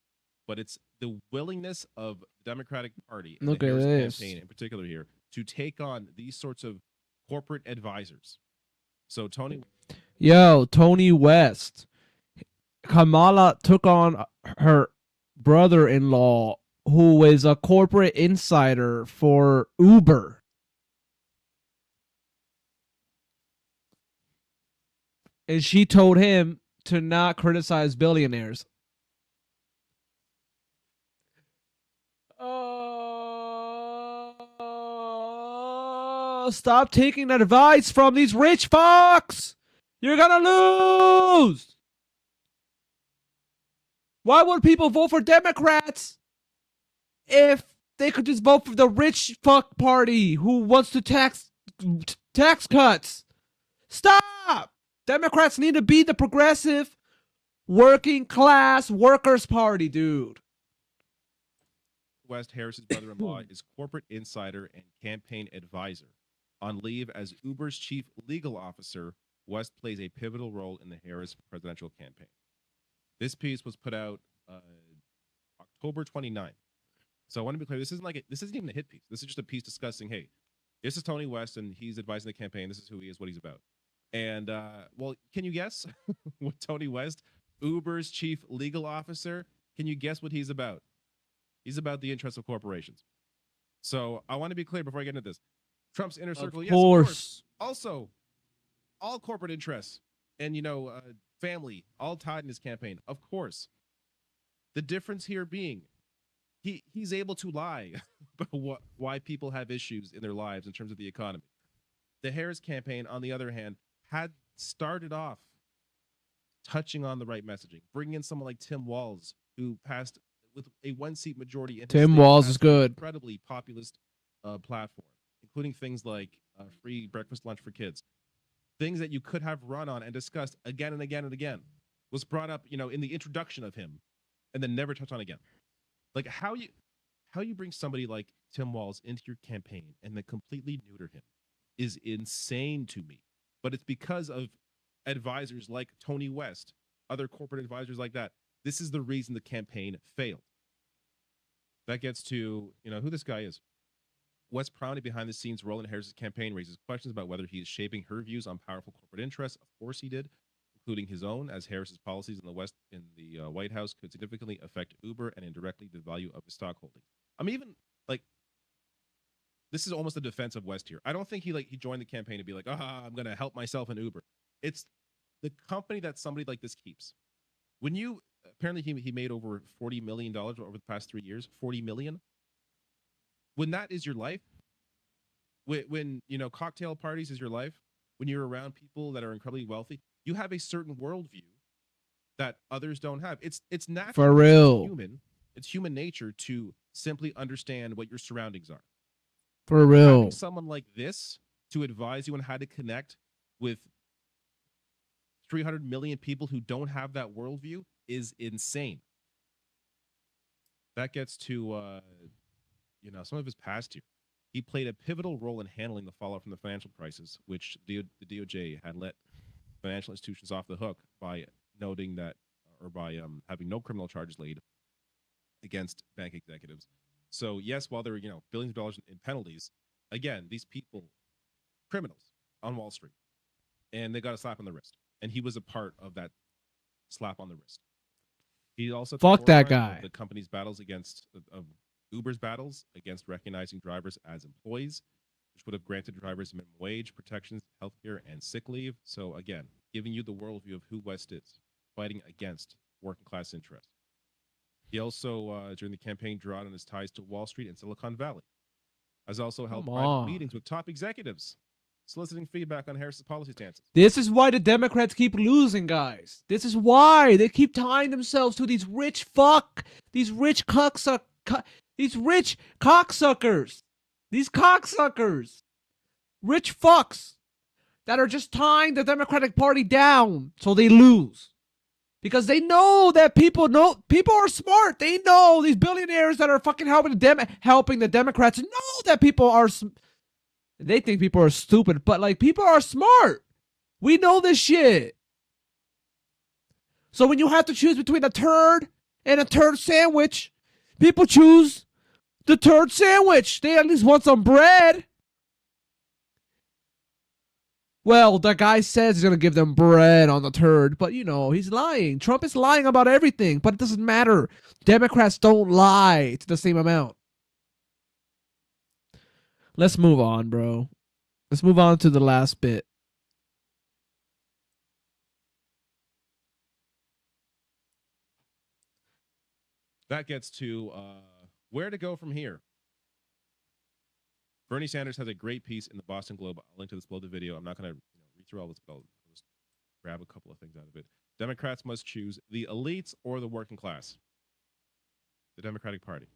but it's the willingness of the Democratic Party and Look the at Harris this. campaign in particular here to take on these sorts of corporate advisors. So Tony West. Kamala took on her brother-in-law, who is a corporate insider for Uber. And she told him to not criticize billionaires. Stop taking advice from these rich fucks. You're gonna lose. Why would people vote for Democrats if they could just vote for the rich fuck party who wants to tax cuts? Stop! Democrats need to be the progressive working class workers party, dude. West, Harris's brother-in-law, is corporate insider and campaign advisor. On leave as Uber's chief legal officer, West plays a pivotal role in the Harris presidential campaign. This piece was put out October 29th. So I want to be clear, this isn't even a hit piece. This is just a piece discussing, hey, this is Tony West and he's advising the campaign. This is who he is, what he's about. And well, can you guess what Tony West, Uber's chief legal officer, can you guess what he's about? He's about the interests of corporations. So I want to be clear before I get into this. Trump's inner circle, yes, of course. Also, all corporate interests and, family, all tied in his campaign, of course. The difference here being he's able to lie about why people have issues in their lives in terms of the economy. The Harris campaign, on the other hand, had started off touching on the right messaging, bringing in someone like Tim Walz, who passed with a one-seat majority. Tim Walz is good. Incredibly populist platform, including things like free breakfast lunch for kids. Things that you could have run on and discussed again and again and again was brought up, in the introduction of him and then never touched on again. Like how you bring somebody like Tim Walz into your campaign and then completely neuter him is insane to me. But it's because of advisors like Tony West, other corporate advisors like that. This is the reason the campaign failed. That gets to, who this guy is. West's prominent behind-the-scenes role in Harris's campaign raises questions about whether he is shaping her views on powerful corporate interests. Of course he did, including his own, as Harris's policies in the White House could significantly affect Uber and indirectly the value of his stock holdings. I'm even this is almost a defense of West here. I don't think he joined the campaign to be like, I'm going to help myself in Uber. It's the company that somebody like this keeps. When you apparently he made over $40 million over the past 3 years, 40 million. When that is your life, when cocktail parties is your life, when you're around people that are incredibly wealthy, you have a certain worldview that others don't have. It's natural. For real. It's human nature to simply understand what your surroundings are. For real. Having someone like this to advise you on how to connect with 300 million people who don't have that worldview is insane. That gets to some of his past here. He played a pivotal role in handling the fallout from the financial crisis, which the DOJ had let financial institutions off the hook by noting that, or by having no criminal charges laid against bank executives. So yes, while there were billions of dollars in penalties, again, these people, criminals on Wall Street, and they got a slap on the wrist, and he was a part of that slap on the wrist. He also fuck that guy. The company's battles against Uber's battles against recognizing drivers as employees, which would have granted drivers minimum wage protections, healthcare, and sick leave. So again, giving you the worldview of who West is, fighting against working class interests. He also, during the campaign, drew on his ties to Wall Street and Silicon Valley. Has also held private meetings with top executives, soliciting feedback on Harris's policy stances. This is why the Democrats keep losing, guys. This is why they keep tying themselves to these rich cocksuckers, these rich cocksuckers, rich fucks that are just tying the Democratic Party down so they lose. Because they know that people are smart. They know these billionaires that are fucking helping the Democrats know that people are. They think people are stupid, but people are smart. We know this shit. So when you have to choose between a turd and a turd sandwich, people choose the turd sandwich. They at least want some bread. Well, the guy says he's going to give them bread on the turd, but he's lying. Trump is lying about everything, but it doesn't matter. Democrats don't lie to the same amount. Let's move on, bro. Let's move on to the last bit. That gets to where to go from here. Bernie Sanders has a great piece in the Boston Globe. I'll link to this below the video. I'm not going to read through all this, but I'll just grab a couple of things out of it. Democrats must choose the elites or the working class. The Democratic Party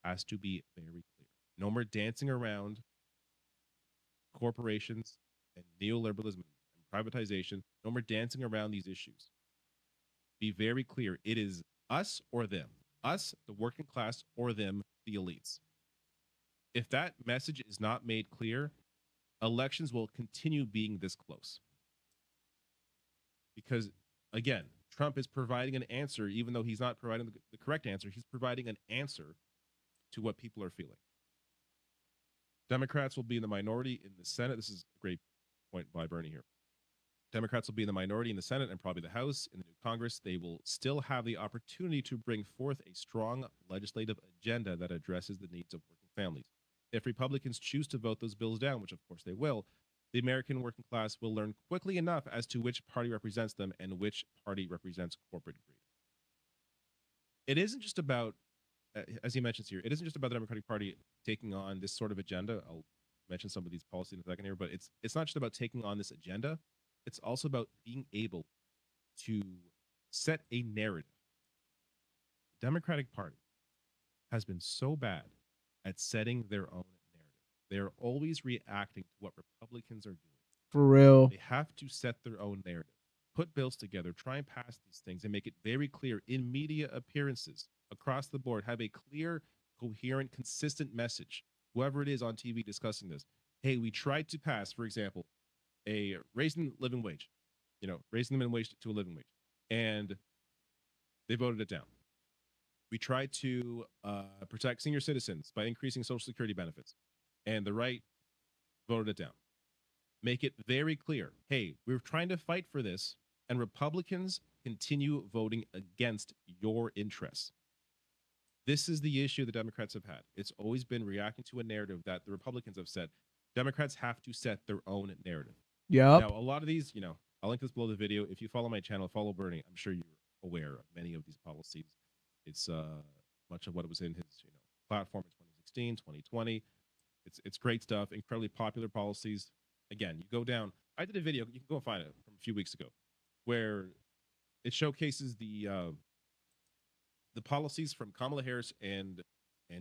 has to be very clear. No more dancing around corporations and neoliberalism and privatization. No more dancing around these issues. Be very clear. It is us or them. Us, the working class, or them, the elites. If that message is not made clear, elections will continue being this close. Because, again, Trump is providing an answer, even though he's not providing the correct answer. He's providing an answer to what people are feeling. Democrats will be in the minority in the Senate. This is a great point by Bernie here. Democrats will be in the minority in the Senate and probably the House. In the new Congress, they will still have the opportunity to bring forth a strong legislative agenda that addresses the needs of working families. If Republicans choose to vote those bills down, which of course they will, the American working class will learn quickly enough as to which party represents them and which party represents corporate greed. It isn't just about, as he mentions here, it isn't just about the Democratic Party taking on this sort of agenda. I'll mention some of these policies in a second here, but it's not just about taking on this agenda. It's also about being able to set a narrative. The Democratic Party has been so bad at setting their own narrative. They're always reacting to what Republicans are doing. For real. They have to set their own narrative, put bills together, try and pass these things, and make it very clear in media appearances across the board. Have a clear, coherent, consistent message. Whoever it is on TV discussing this. Hey, we tried to pass, for example, a raising the living wage, raising the minimum wage to a living wage, and they voted it down. We tried to protect senior citizens by increasing Social Security benefits, and the right voted it down. Make it very clear, hey, we're trying to fight for this, and Republicans continue voting against your interests. This is the issue the Democrats have had. It's always been reacting to a narrative that the Republicans have set. Democrats have to set their own narrative. Yep. Now, a lot of these, I'll link this below the video. If you follow my channel, follow Bernie, I'm sure you're aware of many of these policies. It's much of what was in his platform in 2016, 2020. It's great stuff, incredibly popular policies. Again, you go down. I did a video, you can go and find it from a few weeks ago, where it showcases the policies from Kamala Harris and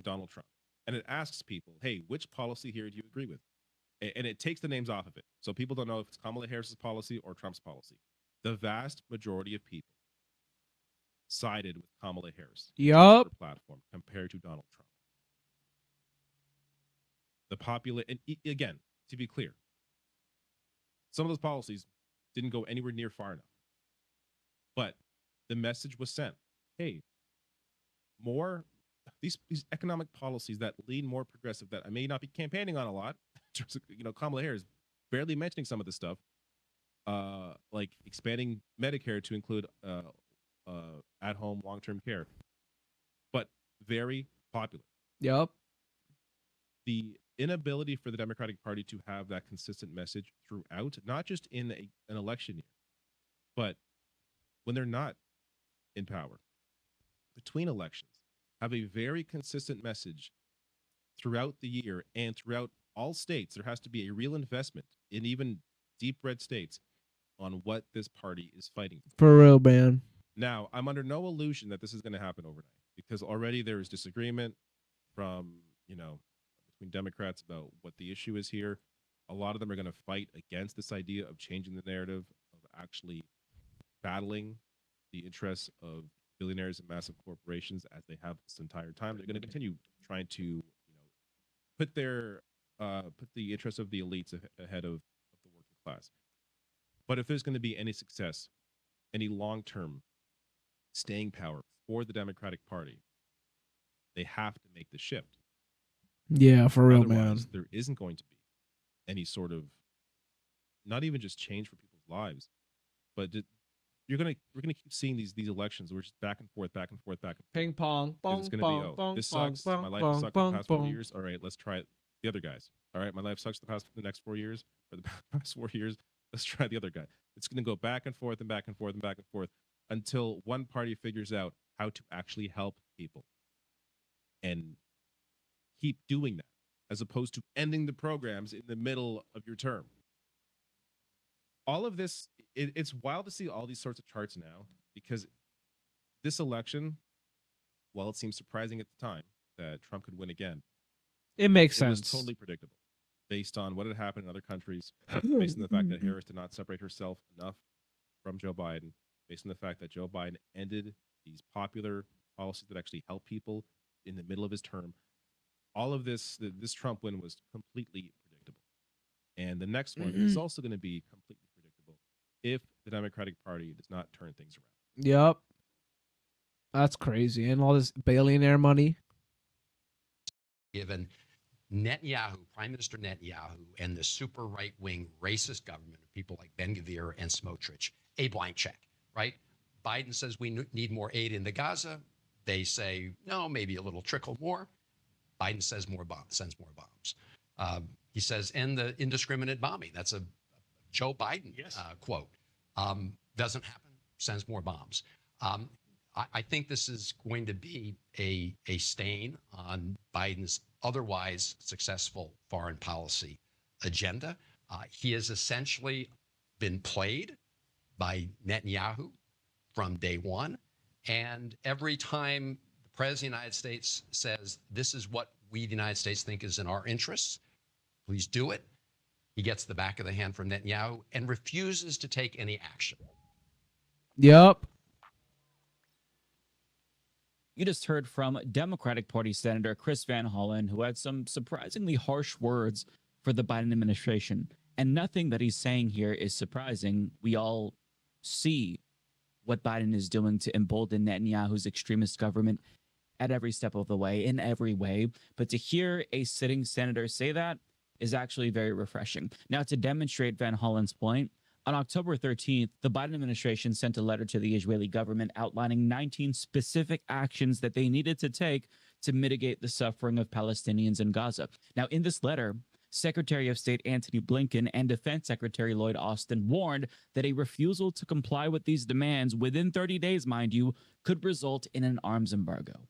Donald Trump. And it asks people, hey, which policy here do you agree with? And it takes the names off of it. So people don't know if it's Kamala Harris's policy or Trump's policy. The vast majority of people sided with Kamala Harris. Yup. Her platform compared to Donald Trump. And again, to be clear, some of those policies didn't go anywhere near far enough. But the message was sent. Hey, more these economic policies that lean more progressive, that I may not be campaigning on a lot. Kamala Harris barely mentioning some of this stuff, like expanding Medicare to include at-home long-term care, but very popular. Yep. The inability for the Democratic Party to have that consistent message throughout, not just in an election year, but when they're not in power, between elections, have a very consistent message throughout the year and throughout all states. There has to be a real investment in even deep red states on what this party is fighting for. For real, man. Now, I'm under no illusion that this is going to happen overnight, because already there is disagreement from, between Democrats about what the issue is here. A lot of them are going to fight against this idea of changing the narrative, of actually battling the interests of billionaires and massive corporations as they have this entire time. They're going to continue trying to, put the interests of the elites ahead of the working class. But if there's going to be any success, any long-term staying power for the Democratic Party, they have to make the shift. Yeah, for real, Otherwise, man. there isn't going to be any sort of, not even just change for people's lives, but we're gonna keep seeing these elections. We're just back and forth, back and forth, back and forth. Ping pong, bong, It's gonna bong, be, bong, this bong, sucks. bong, My life bong, sucked bong, the past 4 bong. years. All right, let's try it. The other guys. All right, my life sucks the next 4 years, or the past 4 years. Let's try the other guy. It's gonna go back and forth and back and forth and back and forth until one party figures out how to actually help people and keep doing that, as opposed to ending the programs in the middle of your term. All of this, it's wild to see all these sorts of charts now, because this election, while it seems surprising at the time that Trump could win again, It makes it was sense. totally predictable. based on what had happened in other countries, based on the fact that Harris did not separate herself enough from Joe Biden, based on the fact that Joe Biden ended these popular policies that actually help people in the middle of his term. All of this, this Trump win was completely predictable. And the next one is also going to be completely predictable if the Democratic Party does not turn things around. Yep. That's crazy. And all this billionaire money. Given Netanyahu, Prime Minister Netanyahu, and the super right-wing racist government of people like Ben-Gvir and Smotrich, a blank check, right? Biden says we need more aid in the Gaza. They say, no, maybe a little trickle more. Biden says sends more bombs. He says, end the indiscriminate bombing. That's a Joe Biden quote. Doesn't happen, sends more bombs. I think this is going to be a stain on Biden's otherwise successful foreign policy agenda. He has essentially been played by Netanyahu from day one. And every time the President of the United States says, this is what we, the United States, think is in our interests, please do it, he gets the back of the hand from Netanyahu and refuses to take any action. Yep. You just heard from Democratic Party Senator Chris Van Hollen, who had some surprisingly harsh words for the Biden administration. And nothing that he's saying here is surprising. We all see what Biden is doing to embolden Netanyahu's extremist government at every step of the way, in every way. But to hear a sitting senator say that is actually very refreshing. Now, to demonstrate Van Hollen's point, on October 13th, the Biden administration sent a letter to the Israeli government outlining 19 specific actions that they needed to take to mitigate the suffering of Palestinians in Gaza. Now, in this letter, Secretary of State Antony Blinken and Defense Secretary Lloyd Austin warned that a refusal to comply with these demands within 30 days, mind you, could result in an arms embargo.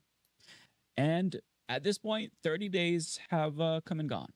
And at this point, 30 days have come and gone.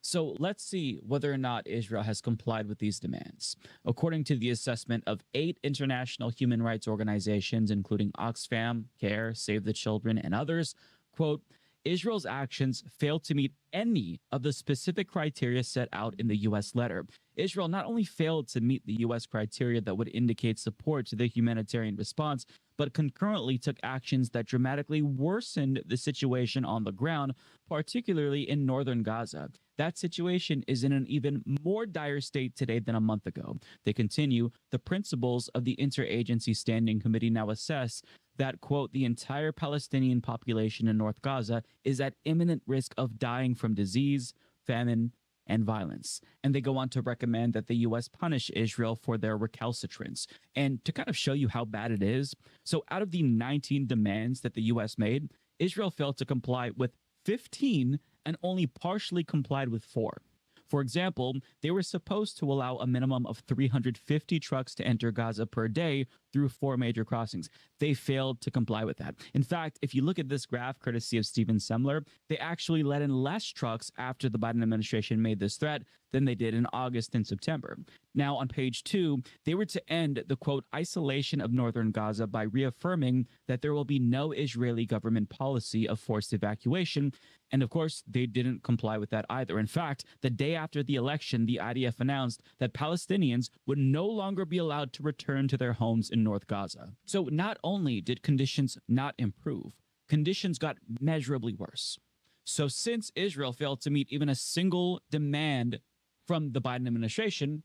So let's see whether or not Israel has complied with these demands. According to the assessment of 8 international human rights organizations, including Oxfam, CARE, Save the Children, and others, quote, Israel's actions failed to meet any of the specific criteria set out in the U.S. letter. Israel not only failed to meet the U.S. criteria that would indicate support to the humanitarian response, but concurrently took actions that dramatically worsened the situation on the ground, particularly in northern Gaza. That situation is in an even more dire state today than a month ago. They continue, the principles of the Interagency Standing Committee now assess that, quote, the entire Palestinian population in North Gaza is at imminent risk of dying from disease, famine, and violence. And they go on to recommend that the U.S. punish Israel for their recalcitrance. And to kind of show you how bad it is, so out of the 19 demands that the U.S. made, Israel failed to comply with 15 and only partially complied with 4. For example, they were supposed to allow a minimum of 350 trucks to enter Gaza per day through 4 major crossings. They failed to comply with that. In fact, if you look at this graph, courtesy of Steven Semler, they actually let in less trucks after the Biden administration made this threat than they did in August and September. Now, on page 2, they were to end the, quote, isolation of northern Gaza by reaffirming that there will be no Israeli government policy of forced evacuation. And of course, they didn't comply with that either. In fact, the day after the election, the IDF announced that Palestinians would no longer be allowed to return to their homes in North Gaza. So not only did conditions not improve, conditions got measurably worse. So since Israel failed to meet even a single demand from the Biden administration,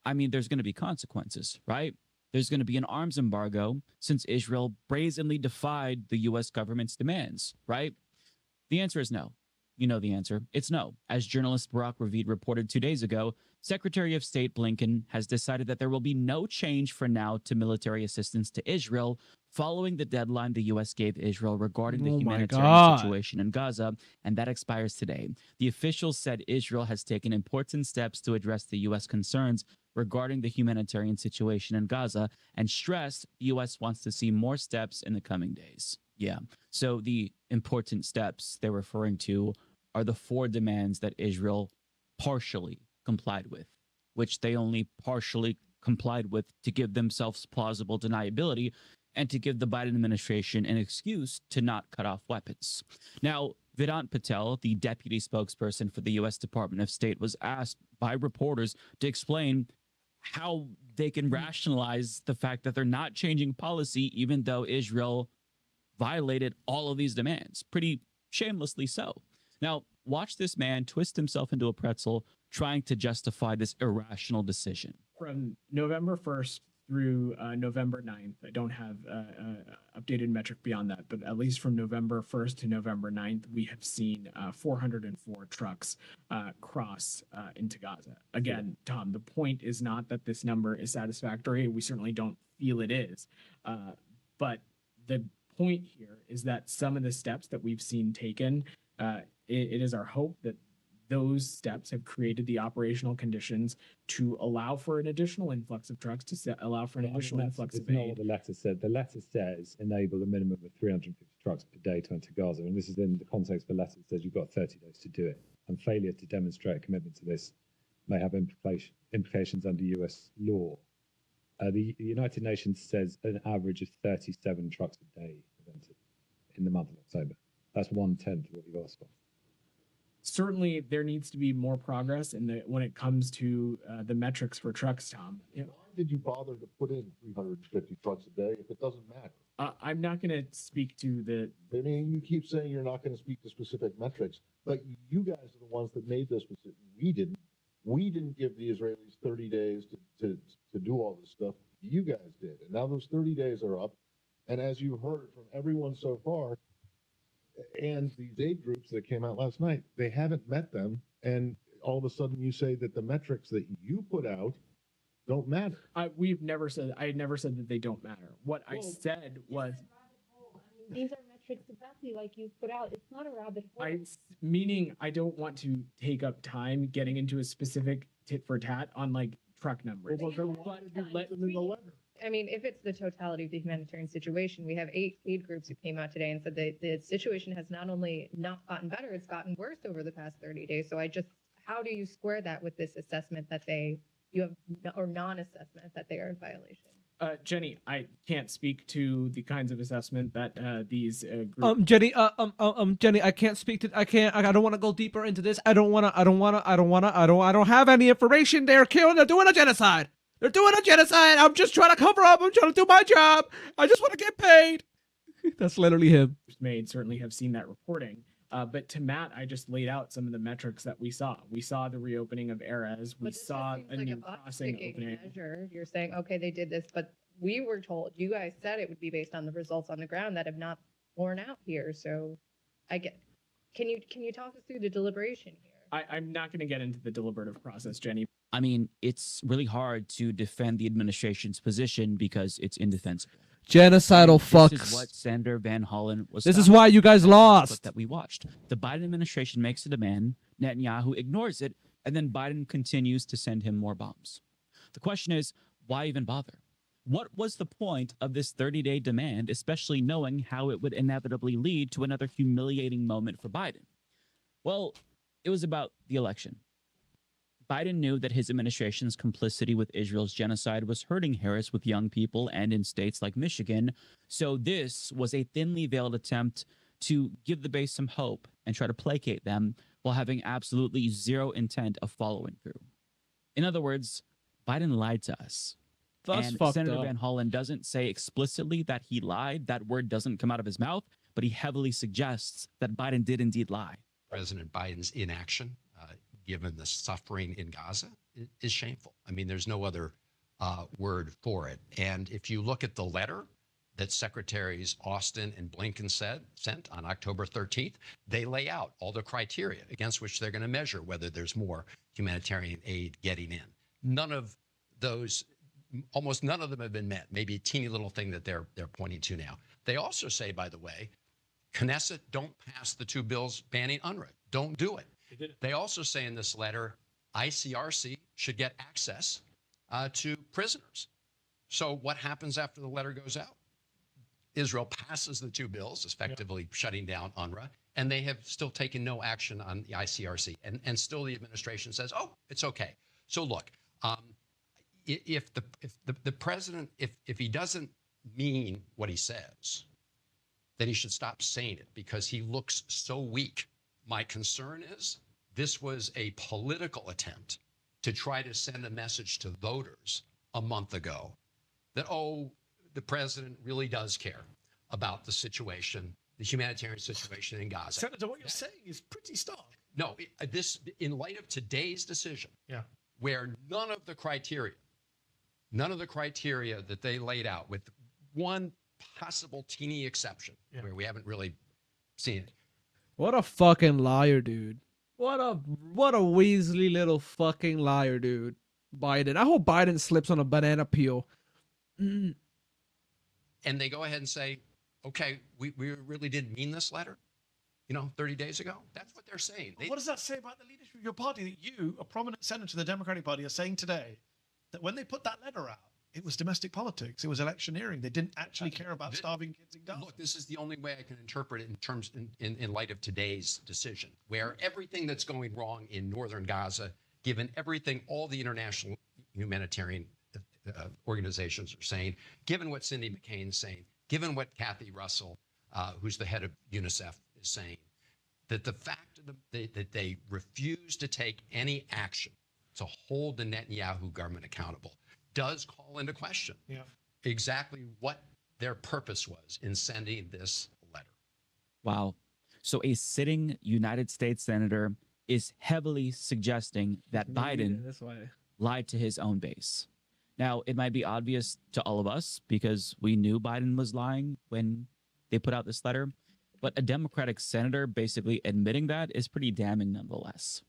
I mean, there's going to be consequences, right? There's going to be an arms embargo since Israel brazenly defied the U.S. government's demands, right? The answer is no. You know the answer. It's no. As journalist Barak Ravid reported 2 days ago, Secretary of State Blinken has decided that there will be no change for now to military assistance to Israel following the deadline the U.S. gave Israel regarding the humanitarian situation in Gaza, and that expires today. The officials said Israel has taken important steps to address the U.S. concerns regarding the humanitarian situation in Gaza and stressed the U.S. wants to see more steps in the coming days. Yeah. So the important steps they're referring to are the 4 demands that Israel partially complied with, which they only partially complied with to give themselves plausible deniability and to give the Biden administration an excuse to not cut off weapons. Now, Vedant Patel, the deputy spokesperson for the U.S. Department of State, was asked by reporters to explain how they can rationalize the fact that they're not changing policy, even though Israel violated all of these demands, pretty shamelessly so. Now, watch this man twist himself into a pretzel trying to justify this irrational decision. From November 1st through November 9th, I don't have updated metric beyond that, but at least from November 1st to November 9th, we have seen 404 trucks cross into Gaza. Again, Tom, the point is not that this number is satisfactory. We certainly don't feel it is. But the point here is that some of the steps that we've seen taken, it is our hope that those steps have created the operational conditions to allow for an additional influx of trucks, to allow for an additional influx of It's not aid. what the letter said. The letter says enable a minimum of 350 trucks per day to enter Gaza. And this is in the context of the letter that says you've got 30 days to do it. And failure to demonstrate a commitment to this may have implications under US law. The United Nations says an average of 37 trucks a day have entered in the month of October. That's 1/10 of what you've asked for. Certainly, there needs to be more progress when it comes to the metrics for trucks, Tom. Why did you bother to put in 350 trucks a day if it doesn't matter? I'm not going to speak to the. I mean, you keep saying you're not going to speak to specific metrics, but you guys are the ones that made those specific. We didn't. We didn't give the Israelis 30 days to do all this stuff. You guys did. And now those 30 days are up. And as you heard from everyone so far, and these aid groups that came out last night, they haven't met them. And all of a sudden you say that the metrics that you put out don't matter. I had never said that they don't matter. What I said was. These are metrics exactly like you put out. It's not a rabbit hole. Meaning I don't want to take up time getting into a specific tit for tat on like truck numbers. I mean, if it's the totality of the humanitarian situation, we have 8 aid groups who came out today and said that the situation has not only not gotten better, it's gotten worse over the past 30 days. So how do you square that with this assessment that or non-assessment that they are in violation? Jenny, I can't speak to the kinds of assessment that these groups. Jenny, Jenny, I can't speak to. I don't want to go deeper into this. I don't have any information. They're doing a genocide. They're doing a genocide. I'm just trying to cover up. I'm trying to do my job. I just want to get paid. That's literally him. Made certainly have seen that reporting. But to Matt, I just laid out some of the metrics that we saw. We saw the reopening of Erez. We saw a new crossing opening. Measure. You're saying, okay, they did this, but we were told, you guys said it would be based on the results on the ground that have not borne out here. So can you talk us through the deliberation here? I'm not going to get into the deliberative process, Jenny. I mean, it's really hard to defend the administration's position because it's indefensible. Genocidal fucks. This is what Senator Van Hollen was. This is why you guys lost. That we watched. The Biden administration makes a demand, Netanyahu ignores it, and then Biden continues to send him more bombs. The question is, why even bother? What was the point of this 30-day demand, especially knowing how it would inevitably lead to another humiliating moment for Biden? Well, it was about the election. Biden knew that his administration's complicity with Israel's genocide was hurting Harris with young people and in states like Michigan, so this was a thinly veiled attempt to give the base some hope and try to placate them while having absolutely zero intent of following through. In other words, Biden lied to us. That's and fucked Senator up. Van Hollen doesn't say explicitly that he lied. That word doesn't come out of his mouth, but he heavily suggests that Biden did indeed lie. President Biden's inaction, given the suffering in Gaza, is shameful. I mean, there's no other word for it. And if you look at the letter that Secretaries Austin and Blinken sent on October 13th, they lay out all the criteria against which they're going to measure whether there's more humanitarian aid getting in. None of those, almost none of them have been met. Maybe a teeny little thing that they're pointing to now. They also say, by the way, Knesset, don't pass the 2 bills banning UNRWA. Don't do it. They also say in this letter, ICRC should get access to prisoners. So what happens after the letter goes out? Israel passes the 2 bills, effectively shutting down UNRWA, and they have still taken no action on the ICRC. And still the administration says, oh, it's okay. So look, if the president, if he doesn't mean what he says, then he should stop saying it because he looks so weak. My concern is this was a political attempt to try to send a message to voters a month ago that, oh, the president really does care about the situation, the humanitarian situation in Gaza. Senator, what you're saying is pretty stark. No, this, in light of today's decision, Yeah. where none of the criteria that they laid out, with one possible teeny exception, where we haven't really seen it. What a fucking liar, dude. What a Weasley little fucking liar, dude. Biden. I hope Biden slips on a banana peel. And they go ahead and say, okay, we really didn't mean this letter, 30 days ago. That's what they're saying. What does that say about the leadership of your party, that you, a prominent senator of the Democratic Party, are saying today that when they put that letter out, it was domestic politics, it was electioneering. They didn't actually care about starving kids in Gaza. Look, this is the only way I can interpret it in light of today's decision, where everything that's going wrong in northern Gaza, given everything all the international humanitarian organizations are saying, given what Cindy McCain's saying, given what Kathy Russell, who's the head of UNICEF, is saying, that the fact that they refuse to take any action to hold the Netanyahu government accountable does call into question exactly what their purpose was in sending this letter. Wow. So a sitting United States senator is heavily suggesting that Biden lied to his own base. Now, it might be obvious to all of us because we knew Biden was lying when they put out this letter, but a Democratic senator basically admitting that is pretty damning nonetheless.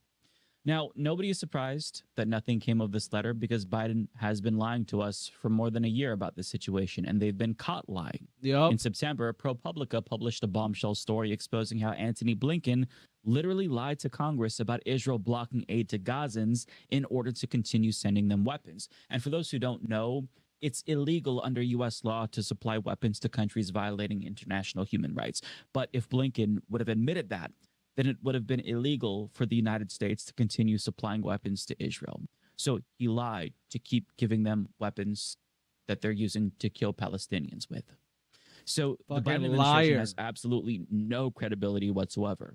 Now, nobody is surprised that nothing came of this letter because Biden has been lying to us for more than a year about this situation, and they've been caught lying. Yep. In September, ProPublica published a bombshell story exposing how Antony Blinken literally lied to Congress about Israel blocking aid to Gazans in order to continue sending them weapons. And for those who don't know, it's illegal under U.S. law to supply weapons to countries violating international human rights. But if Blinken would have admitted that, then it would have been illegal for the United States to continue supplying weapons to Israel. So he lied to keep giving them weapons that they're using to kill Palestinians with. So the Biden administration has absolutely no credibility whatsoever.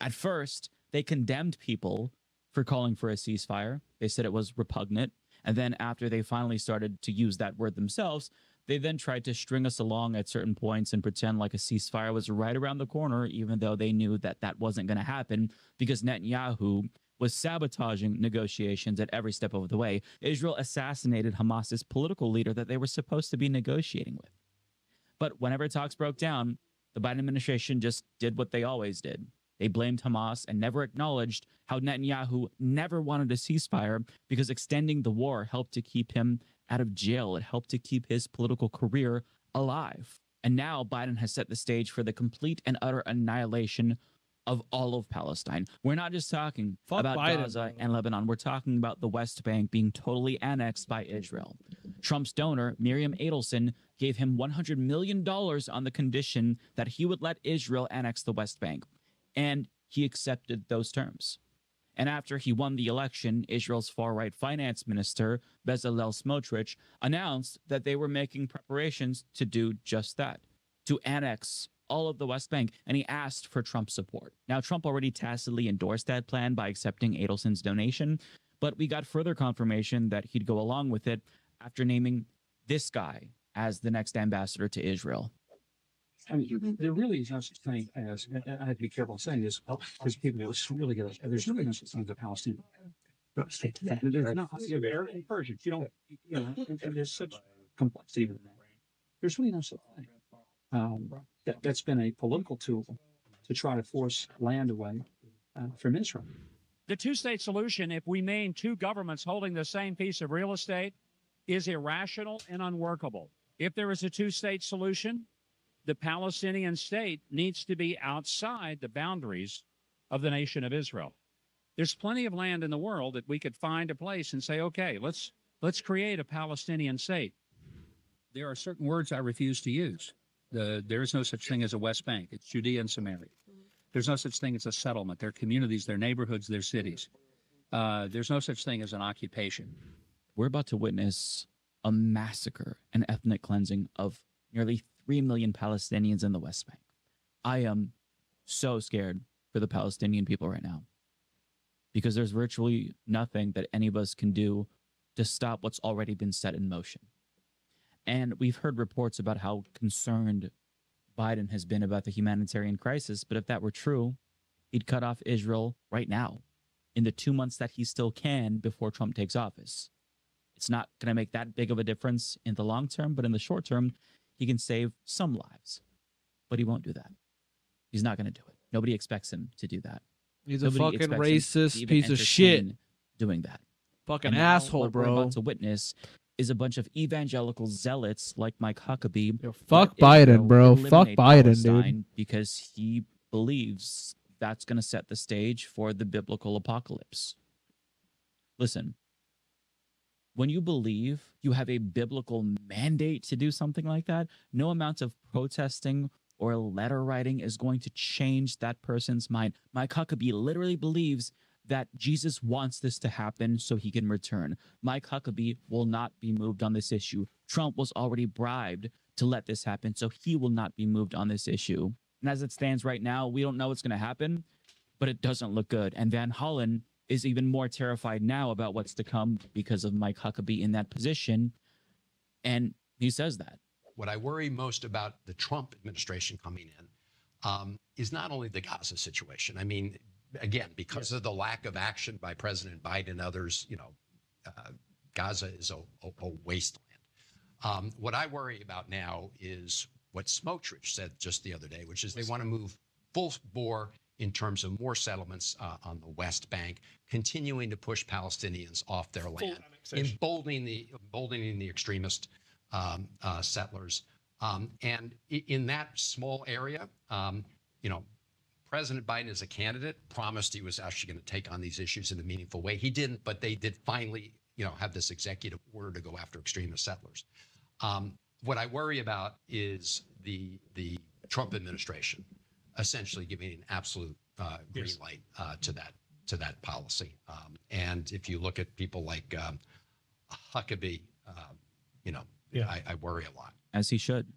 At first, they condemned people for calling for a ceasefire. They said it was repugnant. And then after they finally started to use that word themselves, they then tried to string us along at certain points and pretend like a ceasefire was right around the corner, even though they knew that that wasn't going to happen because Netanyahu was sabotaging negotiations at every step of the way. Israel assassinated Hamas's political leader that they were supposed to be negotiating with. But whenever talks broke down, the Biden administration just did what they always did. They blamed Hamas and never acknowledged how Netanyahu never wanted a ceasefire because extending the war helped to keep him out of jail. It helped to keep his political career alive. And now Biden has set the stage for the complete and utter annihilation of all of Palestine. We're not just talking about Gaza and Lebanon. We're talking about the West Bank being totally annexed by Israel. Trump's donor, Miriam Adelson, gave him $100 million on the condition that he would let Israel annex the West Bank. And he accepted those terms. And after he won the election, Israel's far-right finance minister, Bezalel Smotrich, announced that they were making preparations to do just that, to annex all of the West Bank, and he asked for Trump's support. Now, Trump already tacitly endorsed that plan by accepting Adelson's donation, but we got further confirmation that he'd go along with it after naming this guy as the next ambassador to Israel. I mean, there really is no such thing as, and I have to be careful saying this because people really get it. There's really no such thing as a Palestinian state. There's not. Arab and Persian. You don't. And there's such complexity in that. There's really no such thing. That's been a political tool to try to force land away from Israel. The two-state solution, if we mean two governments holding the same piece of real estate, is irrational and unworkable. If there is a two-state solution, the Palestinian state needs to be outside the boundaries of the nation of Israel. There's plenty of land in the world that we could find a place and say, okay, let's create a Palestinian state. There are certain words I refuse to use. There is no such thing as a West Bank. It's Judea and Samaria. There's no such thing as a settlement. They're communities, they're neighborhoods, they're cities. There's no such thing as an occupation. We're about to witness a massacre and ethnic cleansing of nearly 3 million Palestinians in the West Bank. I am so scared for the Palestinian people right now because there's virtually nothing that any of us can do to stop what's already been set in motion. And we've heard reports about how concerned Biden has been about the humanitarian crisis, but if that were true, he'd cut off Israel right now in the 2 months that he still can before Trump takes office. It's not going to make that big of a difference in the long term, but in the short term, he can save some lives. But he won't do that. He's not going to do it. Nobody expects him to do that. He's a Nobody fucking expects him racist to even piece of shit. entertain doing that. Fucking And now asshole, what we're bro. about to witness is a bunch of evangelical zealots like Mike Huckabee. Fuck let Israel Biden, bro. Fuck eliminate Biden, Palestine dude. because he believes that's going to set the stage for the biblical apocalypse. Listen, when you believe you have a biblical mandate to do something like that, no amount of protesting or letter writing is going to change that person's mind. Mike Huckabee literally believes that Jesus wants this to happen so he can return. Mike Huckabee will not be moved on this issue. Trump was already bribed to let this happen, so he will not be moved on this issue. And as it stands right now, we don't know what's going to happen, but it doesn't look good. And Van Hollen is even more terrified now about what's to come because of Mike Huckabee in that position. And he says that. What I worry most about the Trump administration coming in is not only the Gaza situation. I mean, again, because of the lack of action by President Biden and others, Gaza is a wasteland. What I worry about now is what Smotrich said just the other day, which is they want to move full bore in terms of more settlements on the West Bank, continuing to push Palestinians off their land, emboldening the extremist settlers. And in that small area, President Biden as a candidate promised he was actually going to take on these issues in a meaningful way. He didn't, but they did finally, have this executive order to go after extremist settlers. What I worry about is the Trump administration essentially giving an absolute green light to that policy. And if you look at people like Huckabee, I worry a lot. As he should.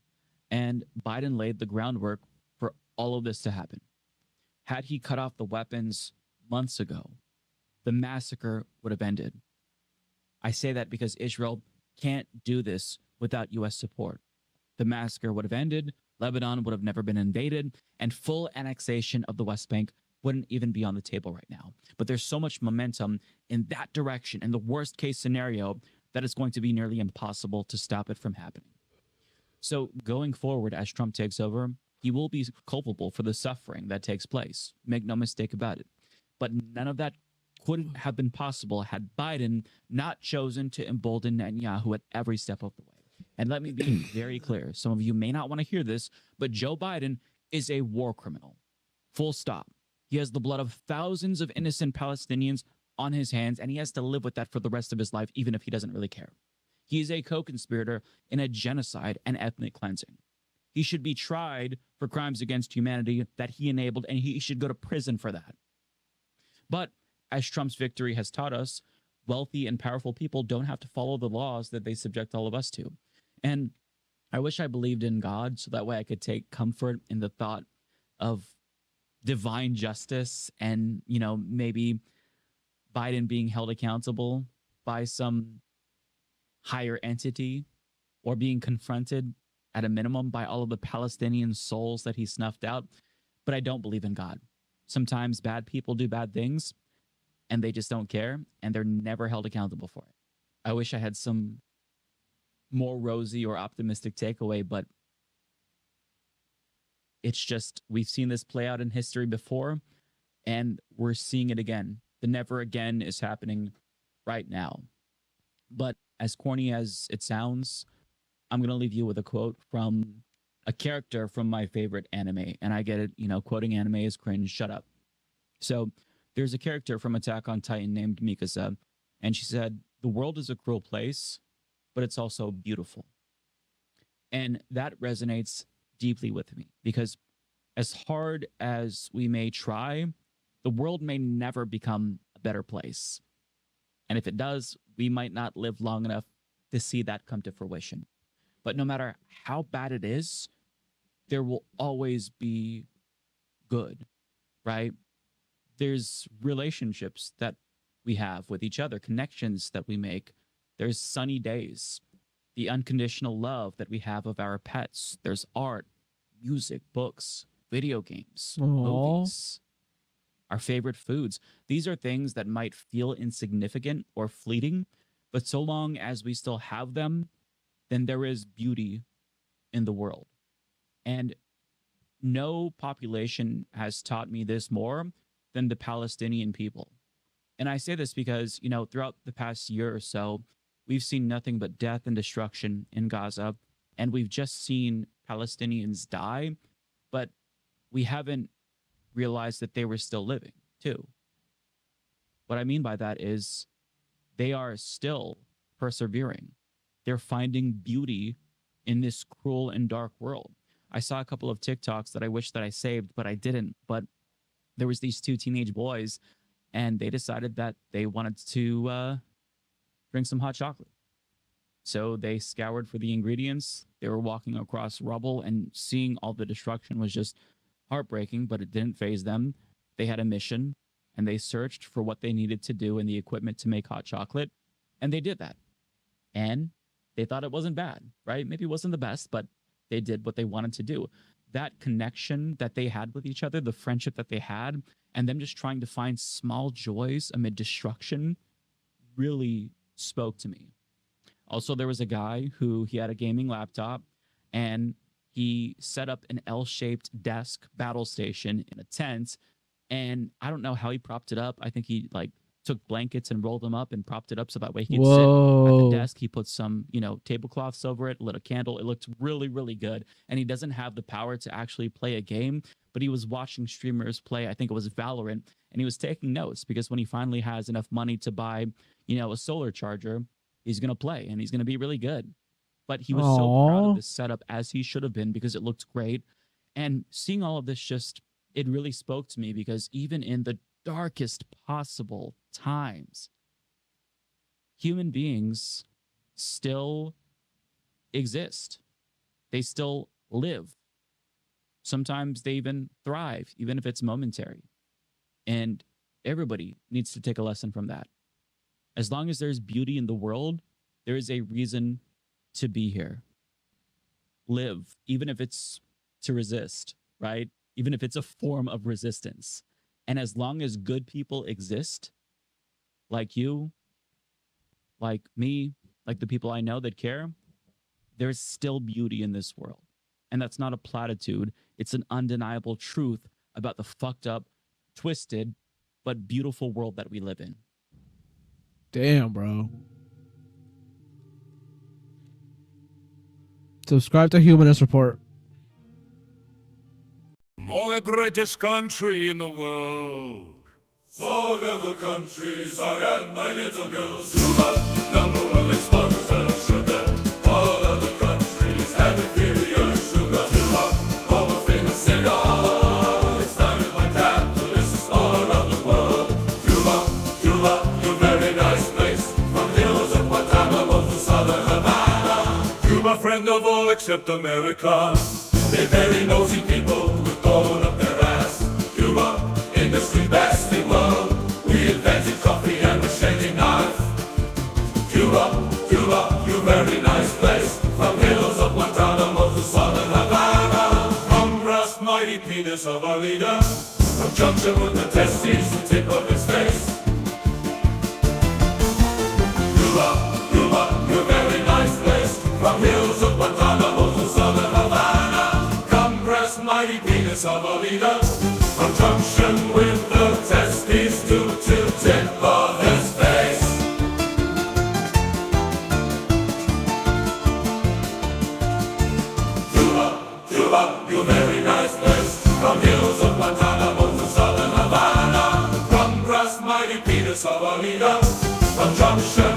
And Biden laid the groundwork for all of this to happen. Had he cut off the weapons months ago, the massacre would have ended. I say that because Israel can't do this without U.S. support. The massacre would have ended, Lebanon would have never been invaded, and full annexation of the West Bank wouldn't even be on the table right now. But there's so much momentum in that direction, in the worst case scenario, that it's going to be nearly impossible to stop it from happening. So going forward, as Trump takes over, he will be culpable for the suffering that takes place. Make no mistake about it. But none of that couldn't have been possible had Biden not chosen to embolden Netanyahu at every step of the way. And let me be very clear. Some of you may not want to hear this, but Joe Biden is a war criminal. Full stop. He has the blood of thousands of innocent Palestinians on his hands, and he has to live with that for the rest of his life, even if he doesn't really care. He is a co-conspirator in a genocide and ethnic cleansing. He should be tried for crimes against humanity that he enabled, and he should go to prison for that. But as Trump's victory has taught us, wealthy and powerful people don't have to follow the laws that they subject all of us to. And I wish I believed in God so that way I could take comfort in the thought of divine justice and, maybe Biden being held accountable by some higher entity or being confronted at a minimum by all of the Palestinian souls that he snuffed out. But I don't believe in God. Sometimes bad people do bad things and they just don't care and they're never held accountable for it. I wish I had some more rosy or optimistic takeaway, but it's just, we've seen this play out in history before and we're seeing it again. The never again is happening right now. But as corny as it sounds, I'm going to leave you with a quote from a character from my favorite anime. And I get it, quoting anime is cringe, shut up. So there's a character from Attack on Titan named Mikasa, and she said, "The world is a cruel place, but it's also beautiful." And that resonates deeply with me because as hard as we may try, the world may never become a better place. And if it does, we might not live long enough to see that come to fruition. But no matter how bad it is, there will always be good, right? There's relationships that we have with each other, connections that we make. There's sunny days, the unconditional love that we have of our pets. There's art, music, books, video games, movies, our favorite foods. These are things that might feel insignificant or fleeting, but so long as we still have them, then there is beauty in the world. And no population has taught me this more than the Palestinian people. And I say this because, you know, throughout the past year or so, we've seen nothing but death and destruction in Gaza, and we've just seen Palestinians die, but we haven't realized that they were still living, too. What I mean by that is they are still persevering. They're finding beauty in this cruel and dark world. I saw a couple of TikToks that I wish that I saved, but I didn't. But there was these two teenage boys, and they decided that they wanted to drink some hot chocolate. So they scoured for the ingredients. They were walking across rubble, and seeing all the destruction was just heartbreaking, but it didn't faze them. They had a mission, and they searched for what they needed to do and the equipment to make hot chocolate, and they did that. And they thought it wasn't bad, right? Maybe it wasn't the best, but they did what they wanted to do. That connection that they had with each other, the friendship that they had, and them just trying to find small joys amid destruction really spoke to me. Also, there was a guy who he had a gaming laptop, and he set up an L-shaped desk battle station in a tent, and I don't know how he propped it up. I think he took blankets and rolled them up and propped it up so that way he could sit at the desk. He put some, tablecloths over it, lit a candle. It looked really, really good. And he doesn't have the power to actually play a game, but he was watching streamers play, I think it was Valorant, and he was taking notes because when he finally has enough money to buy, a solar charger, he's going to play and he's going to be really good. But he was so proud of this setup, as he should have been, because it looked great. And seeing all of this it really spoke to me, because even in the darkest possible times, human beings still exist. They still live. Sometimes they even thrive, even if it's momentary. And everybody needs to take a lesson from that. As long as there's beauty in the world, there is a reason to be here. Live, even if it's to resist, right? Even if it's a form of resistance. And as long as good people exist, like you, like me, like the people I know that care, there's still beauty in this world. And that's not a platitude. It's an undeniable truth about the fucked up, twisted, but beautiful world that we live in. Damn, bro. Subscribe to Humanist Report. For the greatest country in the world. For the countries are and my little girls. Cuba, #1 exporter of sugar. All other countries have inferior sugar. Cuba, home of famous cigar. It's started by capitalists all around the world. Cuba, Cuba, you're a very nice place. From the hills of Guantanamo to southern Havana. Cuba, friend of all except America. They're very nosy people with gold up their ass. Cuba, industry best in world. We invented coffee and the shaving knife. Cuba, Cuba, you very nice place. From hills of Guantanamo to southern Havana. From brass mighty penis of our leader. From junction with the testes, the tip of his face. Cuba, Cuba, you very nice place. From hills of Guantanamo to southern Havana. Mighty penis of a leader, from junction with the testes to tip of his face. Cuba, Cuba, you very nice place. From hills of Guantanamo to southern Havana. From brass mighty penis of a leader, from junction